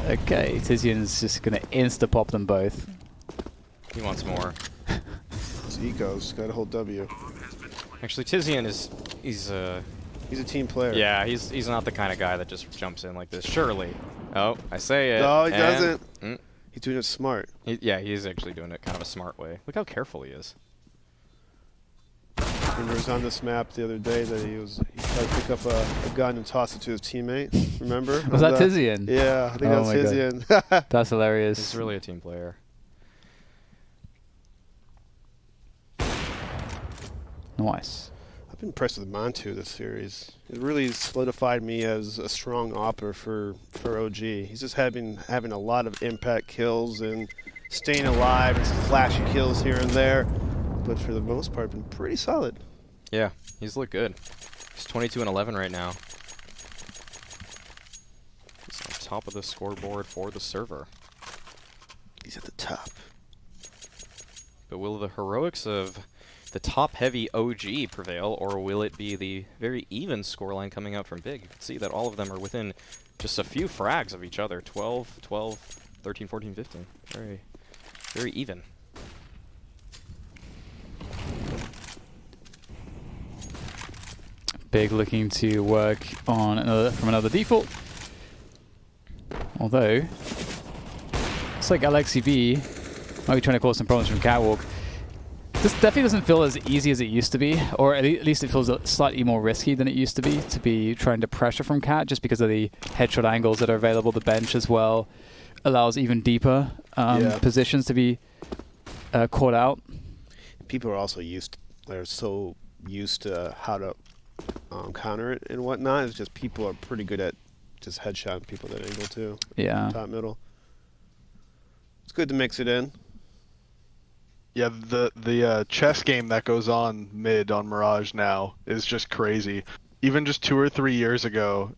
[SPEAKER 2] Okay, Tizian's just going to insta-pop them both.
[SPEAKER 1] He wants more.
[SPEAKER 3] It's egos, gotta hold W.
[SPEAKER 1] Actually, Tizian he's
[SPEAKER 3] a team player.
[SPEAKER 1] yeah, he's not the kind of guy that just jumps in like this. Surely. Oh, I say it.
[SPEAKER 3] No, he
[SPEAKER 1] and-
[SPEAKER 3] doesn't. He's doing it smart.
[SPEAKER 1] Yeah, he's actually doing it kind of a smart way. Look how careful he is.
[SPEAKER 3] Remember, he was on this map the other day that he tried to pick up a gun and toss it to his teammate. Remember?
[SPEAKER 2] Was that Tizian?
[SPEAKER 3] Yeah, I think
[SPEAKER 2] Oh
[SPEAKER 3] that's
[SPEAKER 2] my
[SPEAKER 3] Tizian.
[SPEAKER 2] That's hilarious.
[SPEAKER 1] He's really a team player.
[SPEAKER 2] Nice.
[SPEAKER 3] I've been impressed with Montu this series. It really solidified me as a strong opper for OG. He's just having a lot of impact kills and staying alive and some flashy kills here and there, but for the most part, been pretty solid.
[SPEAKER 1] Yeah, he's looked good. He's 22 and 11 right now. He's on top of the scoreboard for the server.
[SPEAKER 3] He's at the top.
[SPEAKER 1] But will the heroics of the top-heavy OG prevail, or will it be the very even scoreline coming out from Big? You can see that all of them are within just a few frags of each other. 12, 12, 13, 14, 15. Very, very even.
[SPEAKER 2] Big looking to work on another default. Although, it's like Alexi B might be trying to cause some problems from Catwalk. This definitely doesn't feel as easy as it used to be, or at least it feels slightly more risky than it used to be trying to pressure from Cat, just because of the headshot angles that are available. The bench as well allows even deeper positions to be caught out.
[SPEAKER 3] People are also they're so used to how to counter it and whatnot. It's just people are pretty good at just headshotting people that angle too.
[SPEAKER 2] Yeah.
[SPEAKER 3] Top middle. It's good to mix it in.
[SPEAKER 4] Yeah, the chess game that goes on mid on Mirage now is just crazy. Even just 2 or 3 years ago,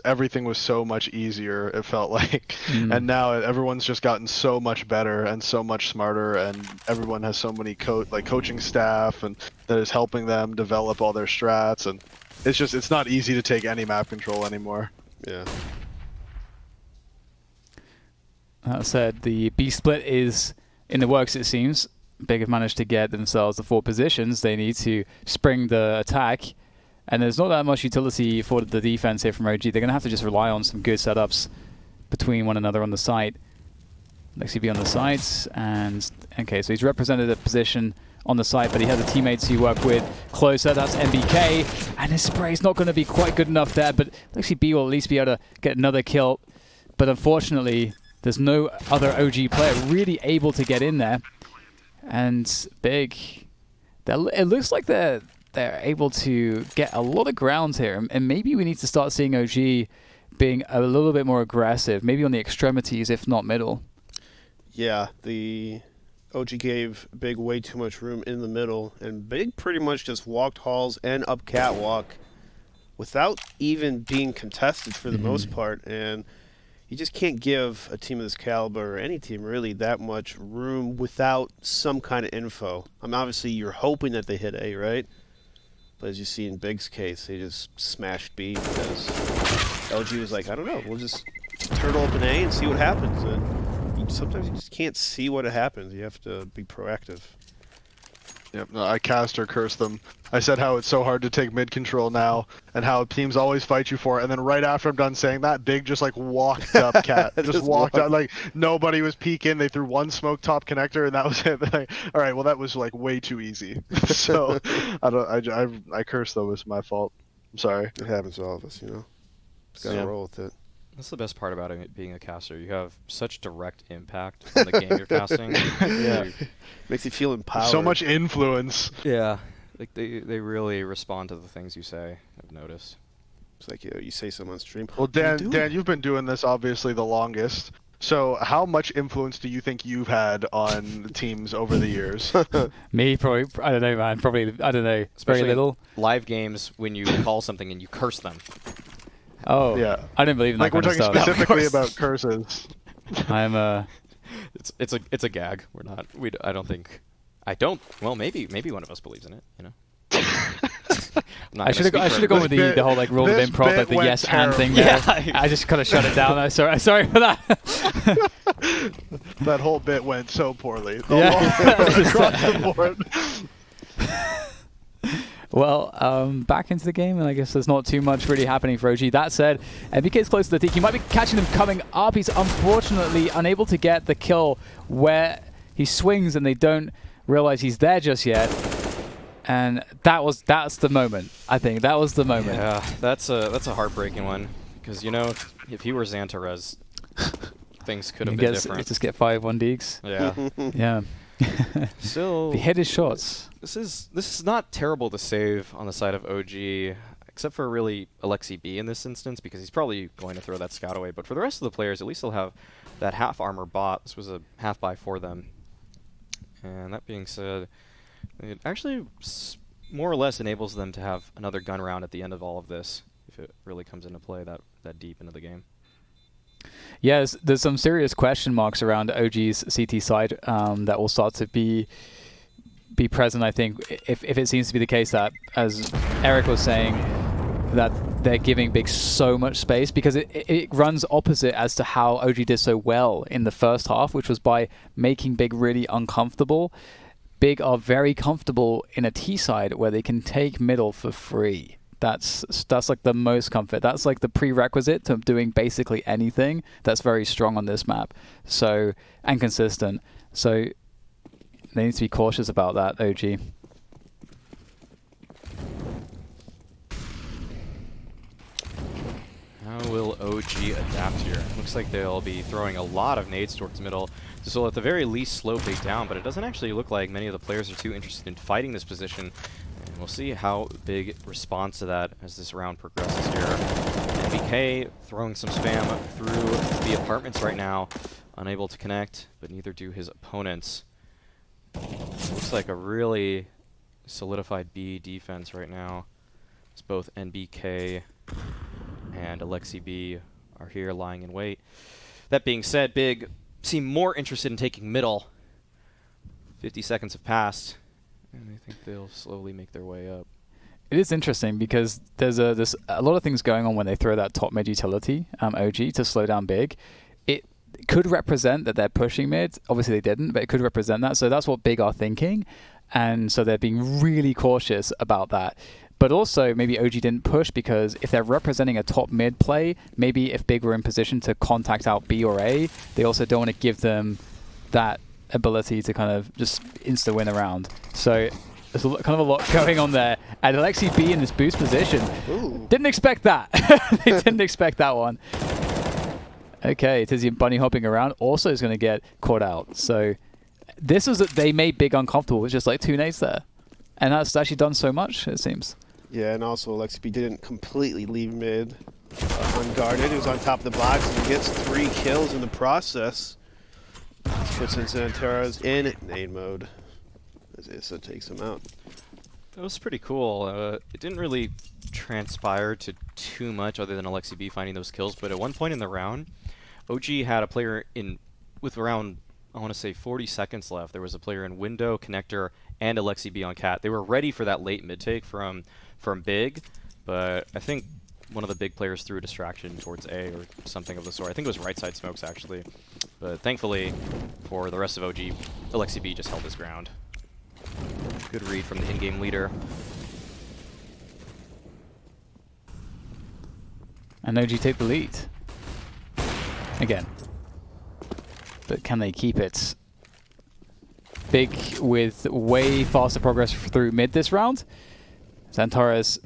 [SPEAKER 4] everything was so much easier. It felt like, and now everyone's just gotten so much better and so much smarter, and everyone has so many coaching staff and that is helping them develop all their strats, and it's not easy to take any map control anymore.
[SPEAKER 3] Yeah.
[SPEAKER 2] That said, the B split is in the works, it seems. Big have managed to get themselves the 4 positions they need to spring the attack. And there's not that much utility for the defense here from OG. They're going to have to just rely on some good setups between one another on the site. Lexi B on the site. And, okay, so he's represented a position on the site, but he has a teammate to work with closer. That's MBK. And his spray's not going to be quite good enough there, but Lexi B will at least be able to get another kill. But unfortunately, there's no other OG player really able to get in there. And Big, it looks like they're able to get a lot of ground here. And maybe we need to start seeing OG being a little bit more aggressive, maybe on the extremities, if not middle.
[SPEAKER 3] Yeah, the OG gave Big way too much room in the middle, and Big pretty much just walked halls and up catwalk without even being contested for the most part. And you just can't give a team of this caliber, or any team really, that much room without some kind of info. Obviously, you're hoping that they hit A, right? But as you see in Big's case, they just smashed B because LG was like, I don't know, we'll just turtle up an A and see what happens. And sometimes you just can't see what happens. You have to be proactive.
[SPEAKER 4] Yep, no, I cast or cursed them. I said how it's so hard to take mid control now, and how teams always fight you for it. And then right after I'm done saying that, Big just like walked up Cat, just walked up, like nobody was peeking. They threw one smoke top connector, and that was it. Like, all right, well that was like way too easy. So I cursed them. It's my fault. I'm sorry.
[SPEAKER 3] It happens to all of us, Just gotta roll with it.
[SPEAKER 1] That's the best part about it being a caster. You have such direct impact on the game you're casting.
[SPEAKER 3] Yeah. Makes you feel empowered.
[SPEAKER 4] So much influence.
[SPEAKER 1] Yeah. Like they really respond to the things you say, I've noticed.
[SPEAKER 3] It's like you say something on stream.
[SPEAKER 4] Well, Dan, you've been doing this obviously the longest. So how much influence do you think you've had on teams over the years?
[SPEAKER 2] Me, probably, I don't know, man. Probably, I don't know,
[SPEAKER 1] Especially
[SPEAKER 2] very little.
[SPEAKER 1] Live games when you call something and you curse them.
[SPEAKER 2] Oh,
[SPEAKER 4] yeah.
[SPEAKER 2] I didn't believe in that
[SPEAKER 4] we're
[SPEAKER 2] kind
[SPEAKER 4] talking
[SPEAKER 2] of stuff.
[SPEAKER 4] specifically about curses.
[SPEAKER 2] I'm
[SPEAKER 1] It's a gag. We're not. I don't think. I don't. Well, maybe one of us believes in it.
[SPEAKER 2] I should have gone with the whole like rule of improv, like the yes and thing there. Yeah, I just kind of shut it down. Sorry for that.
[SPEAKER 4] That whole bit went so poorly.
[SPEAKER 2] Across the board. Well, back into the game, and I guess there's not too much really happening for OG. That said, MBK's close to the teak. You might be catching him coming up. He's unfortunately unable to get the kill where he swings, and they don't realize he's there just yet. And that's the moment. I think that was the moment.
[SPEAKER 1] Yeah, that's a heartbreaking one because if he were Xantarez, things could have been different.
[SPEAKER 2] Just get 5-1 Deeks.
[SPEAKER 1] Yeah.
[SPEAKER 2] Yeah.
[SPEAKER 1] Still,
[SPEAKER 2] he hit his shots.
[SPEAKER 1] This is not terrible to save on the side of OG, except for really Alexi B in this instance because he's probably going to throw that scout away. But for the rest of the players, at least they'll have that half armor bot. This was a half buy for them. And that being said, it actually more or less enables them to have another gun round at the end of all of this if it really comes into play that deep into the game.
[SPEAKER 2] Yeah, there's some serious question marks around OG's CT side that will start to be be present, I think, if it seems to be the case that, as Eric was saying, that they're giving Big so much space, because it runs opposite as to how OG did so well in the first half, which was by making Big really uncomfortable. Big are very comfortable in a T side where they can take middle for free. That's like the most comfort. That's like the prerequisite to doing basically anything. That's very strong on this map. So, and consistent. So they need to be cautious about that, OG.
[SPEAKER 1] How will OG adapt here? Looks like they'll be throwing a lot of nades towards middle. This will at the very least slow Big down, but it doesn't actually look like many of the players are too interested in fighting this position. And we'll see how Big responds to that as this round progresses here. NBK throwing some spam through the apartments right now. Unable to connect, but neither do his opponents. Looks like a really solidified B defense right now. It's both NBK and Alexi B are here lying in wait. That being said, Big seem more interested in taking middle. 50 seconds have passed, and I think they'll slowly make their way up.
[SPEAKER 2] It is interesting because there's a lot of things going on when they throw that top mid utility, OG, to slow down Big. It could represent that they're pushing mid. Obviously they didn't, but it could represent that. So that's what Big are thinking. And so they're being really cautious about that. But also, maybe OG didn't push because if they're representing a top mid play, maybe if Big were in position to contact out B or A, they also don't want to give them that ability to kind of just insta-win around. So there's kind of a lot going on there. And Alexi B in this boost position.
[SPEAKER 3] Ooh.
[SPEAKER 2] Didn't expect that. They didn't expect that one. Okay, Tizzy bunny hopping around also is going to get caught out. So this is that they made Big uncomfortable with just like 2 nades there. And that's actually done so much, it seems.
[SPEAKER 3] Yeah, and also Alexi B didn't completely leave mid unguarded. He was on top of the box and gets 3 kills in the process. This puts in Xantaras in nade mode as Issa takes him out.
[SPEAKER 1] That was pretty cool. It didn't really transpire to too much other than Alexi B finding those kills, but at one point in the round, OG had a player in with around, I want to say 40 seconds left. There was a player in window, connector, and Alexi B on cat. They were ready for that late mid take from Big, but I think one of the Big players threw a distraction towards A or something of the sort. I think it was right side smokes actually, but thankfully for the rest of OG, Alexi B just held his ground. Good read from the in-game leader.
[SPEAKER 2] And OG take the lead. Again. But can they keep it? Big with way faster progress through mid this round. Xantaras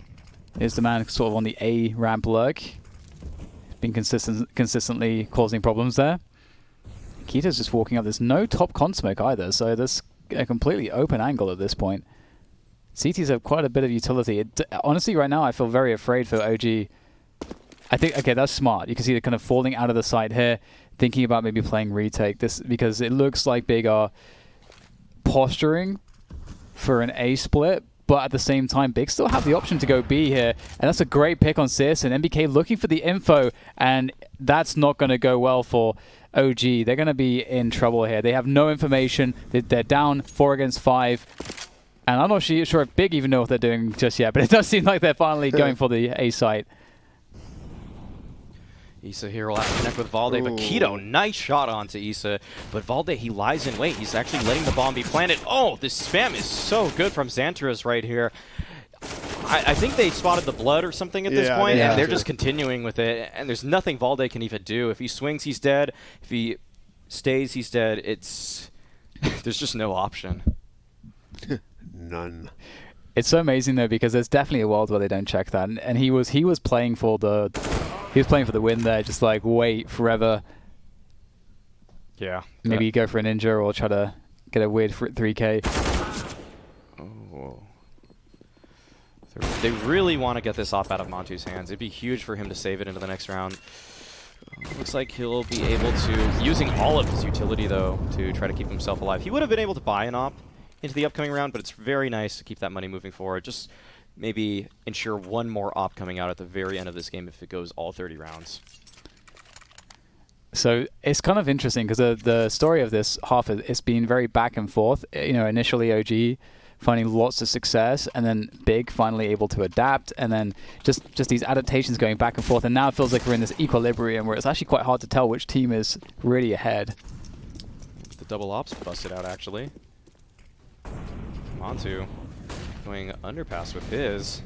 [SPEAKER 2] is the man sort of on the A ramp lurk. Been consistently causing problems there. Kita's just walking up. There's no top con smoke either, so there's a completely open angle at this point. CTs have quite a bit of utility. Honestly, right now, I feel very afraid for OG. I think, okay, that's smart. You can see they're kind of falling out of the side here, thinking about maybe playing retake this, because it looks like Big are posturing for an A split, but at the same time, Big still have the option to go B here, and that's a great pick on Sis, and MBK looking for the info, and that's not going to go well for OG. They're going to be in trouble here. They have no information. They're down 4 against 5, and I'm not sure if Big even know what they're doing just yet, but it does seem like they're finally going for the A site.
[SPEAKER 1] Issa here will have to connect with Valde, but Keto, nice shot onto Issa. But Valde, he lies in wait. He's actually letting the bomb be planted. Oh, this spam is so good from Xantaras right here. I think they spotted the blood or something at this point, and they're just continuing with it. And there's nothing Valde can even do. If he swings, he's dead. If he stays, he's dead. It's there's just no option.
[SPEAKER 3] None.
[SPEAKER 2] It's so amazing though, because there's definitely a world where they don't check that, and he was playing for the win there, just like wait forever.
[SPEAKER 1] Yeah.
[SPEAKER 2] Maybe go for a ninja or try to get a weird 3K.
[SPEAKER 1] Oh. They really want to get this off out of Montu's hands. It'd be huge for him to save it into the next round. Looks like he'll be able to, using all of his utility though, to try to keep himself alive. He would have been able to buy an op into the upcoming round, but it's very nice to keep that money moving forward. Just maybe ensure one more op coming out at the very end of this game if it goes all 30 rounds.
[SPEAKER 2] So it's kind of interesting because the story of this half, it's been very back and forth. You know, initially OG finding lots of success, and then Big finally able to adapt, and then just these adaptations going back and forth. And now it feels like we're in this equilibrium where it's actually quite hard to tell which team is really ahead.
[SPEAKER 1] The double ops busted out, actually. Montu going underpass with his.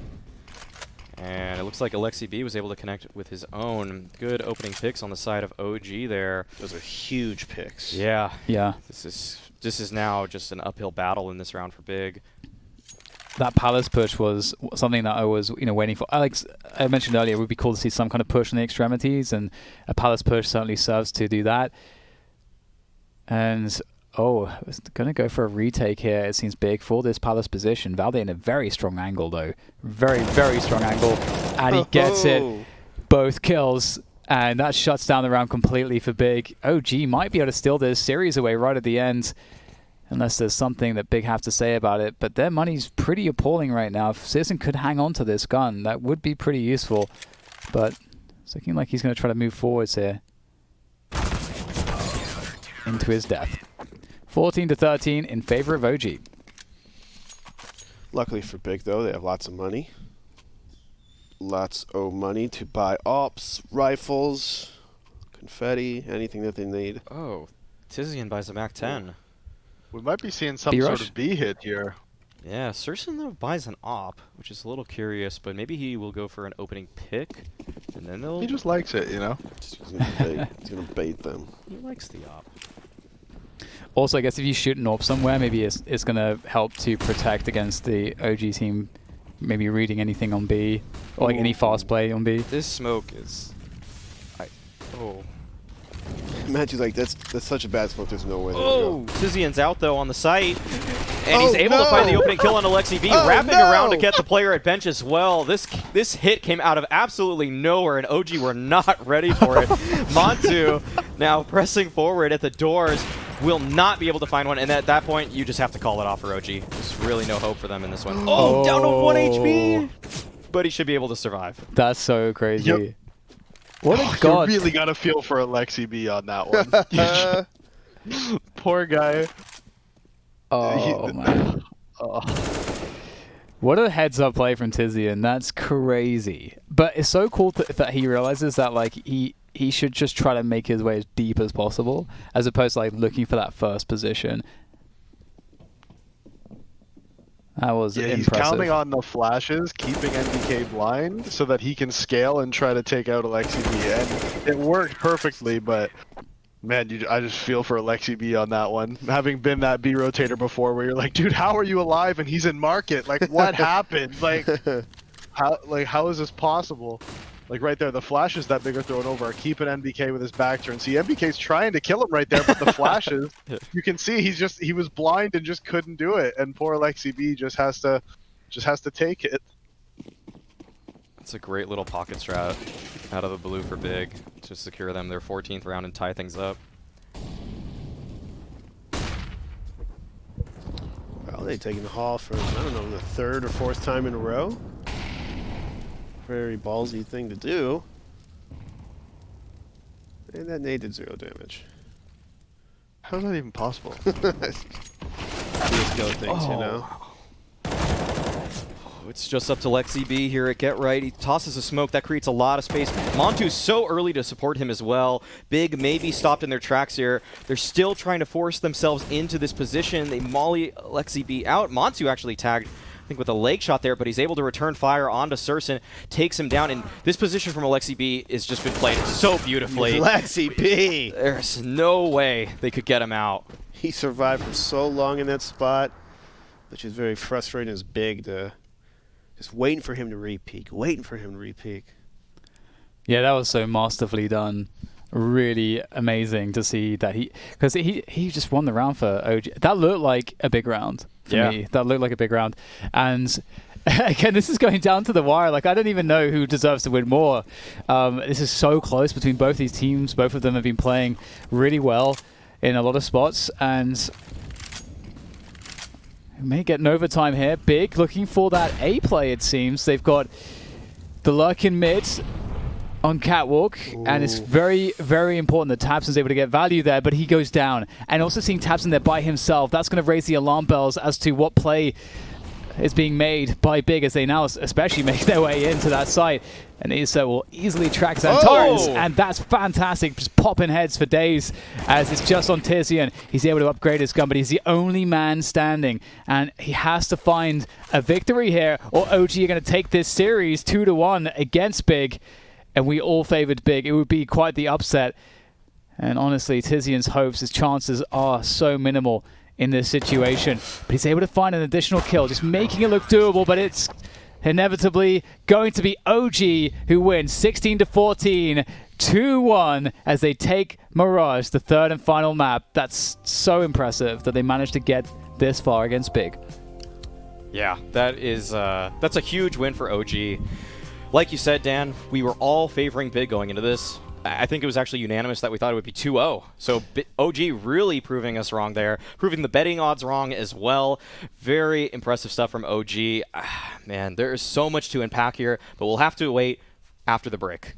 [SPEAKER 1] And it looks like Alexi B was able to connect with his own. Good opening picks on the side of OG there.
[SPEAKER 3] Those are huge picks.
[SPEAKER 1] Yeah.
[SPEAKER 2] Yeah.
[SPEAKER 1] This is now just an uphill battle in this round for Big.
[SPEAKER 2] That Palace push was something that I was, waiting for. Like I mentioned earlier, it would be cool to see some kind of push in the extremities, and a Palace push certainly serves to do that. And I was going to go for a retake here. It seems Big for this Palace position. Valde in a very strong angle, though. Very, very strong angle. And he gets it. Both kills. And that shuts down the round completely for Big. OG might be able to steal this series away right at the end. Unless there's something that Big have to say about it. But their money's pretty appalling right now. If Citizen could hang on to this gun, that would be pretty useful. But it's looking like he's going to try to move forwards here. Into his death. 14-13 in favor of OG.
[SPEAKER 3] Luckily for Big, though, they have lots of money. Lots of money to buy ops, rifles, confetti, anything that they need.
[SPEAKER 1] Oh, Tizian buys a MAC-10.
[SPEAKER 4] We might be seeing some
[SPEAKER 2] B-Rush?
[SPEAKER 4] sort of B hit here.
[SPEAKER 1] Yeah, Surson though buys an op, which is a little curious, but maybe he will go for an opening pick, and then they'll...
[SPEAKER 4] He just likes it,
[SPEAKER 3] He's gonna bait them.
[SPEAKER 1] He likes the op.
[SPEAKER 2] Also, I guess if you shoot an AWP somewhere, maybe it's going to help to protect against the OG team maybe reading anything on B, or like any fast play on B.
[SPEAKER 1] This smoke is...
[SPEAKER 3] Imagine, like, that's such a bad smoke, there's no way they're
[SPEAKER 1] Oh!
[SPEAKER 3] go.
[SPEAKER 1] Tizian's out, though, on the site. And he's able to find the opening kill on Alexi B, wrapping around to get the player at bench as well. This hit came out of absolutely nowhere, and OG were not ready for it. Montu now pressing forward at the doors. Will not be able to find one, and at that point, you just have to call it off for OG. There's really no hope for them in this one. Oh, down to 1 HP! But he should be able to survive.
[SPEAKER 2] That's so crazy.
[SPEAKER 4] Yep.
[SPEAKER 2] What a god.
[SPEAKER 4] You really got to feel for Alexi B on that one. Poor guy.
[SPEAKER 2] Oh, man. What a heads-up play from Tizian. That's crazy. But it's so cool that he realizes that, like, he should just try to make his way as deep as possible, as opposed to like looking for that first position. That was impressive.
[SPEAKER 4] He's counting on the flashes, keeping NBK blind so that he can scale and try to take out Alexi B. And it worked perfectly, but man, I just feel for Alexi B on that one. Having been that B rotator before, where you're like, dude, how are you alive and he's in market? Like, what happened? Like, how is this possible? Like right there, the flashes that Big are throwing over are keeping NBK with his back turn. See, NBK's trying to kill him right there, but the flashes, you can see he was blind and just couldn't do it. And poor Alexi B just has to take it.
[SPEAKER 1] It's a great little pocket strat out of the blue for Big to secure them their 14th round and tie things up.
[SPEAKER 3] Well, they've taken the haul for, I don't know, the third or fourth time in a row. Very ballsy thing to do. And that nade did 0 damage.
[SPEAKER 4] How is that even possible?
[SPEAKER 3] CSGO things, you know?
[SPEAKER 1] It's just up to Lexi B here at Get Right. He tosses a smoke. That creates a lot of space. Montu's so early to support him as well. Big maybe stopped in their tracks here. They're still trying to force themselves into this position. They molly Lexi B out. Montu actually tagged, I think, with a leg shot there, but he's able to return fire onto Surson, takes him down, and this position from Alexi B has just been played so beautifully.
[SPEAKER 3] Lexi B!
[SPEAKER 1] There's no way they could get him out.
[SPEAKER 3] He survived for so long in that spot, which is very frustrating as Big to just waiting for him to re-peak, waiting for him to re-peak.
[SPEAKER 2] Yeah, that was so masterfully done. Really amazing to see that because he just won the round for OG. That looked like a big round for me. That looked like a big round. And again, this is going down to the wire. Like, I don't even know who deserves to win more. This is so close between both these teams. Both of them have been playing really well in a lot of spots, and may get an overtime here. Big looking for that A play, it seems. They've got the lurk in mid. on Catwalk, and it's very, very important that Tabson's able to get value there, but he goes down. And also seeing Tabson there by himself, that's going to raise the alarm bells as to what play is being made by Big as they now especially make their way into that site. And Isa will easily track Xantares, and that's fantastic. Just popping heads for days as it's just on Tizian. He's able to upgrade his gun, but he's the only man standing, and he has to find a victory here, or OG are going to take this series 2-1 against Big, and we all favored Big. It would be quite the upset, and honestly, Tizian's hopes, his chances are so minimal in this situation, but he's able to find an additional kill, just making it look doable, but it's inevitably going to be OG who wins 16-14, 2-1 as they take Mirage, the third and final map. That's so impressive that they managed to get this far against Big.
[SPEAKER 1] Yeah, that's a huge win for OG. Like you said, Dan, we were all favoring Big going into this. I think it was actually unanimous that we thought it would be 2-0. So OG really proving us wrong there, proving the betting odds wrong as well. Very impressive stuff from OG. Man, there is so much to unpack here, but we'll have to wait after the break.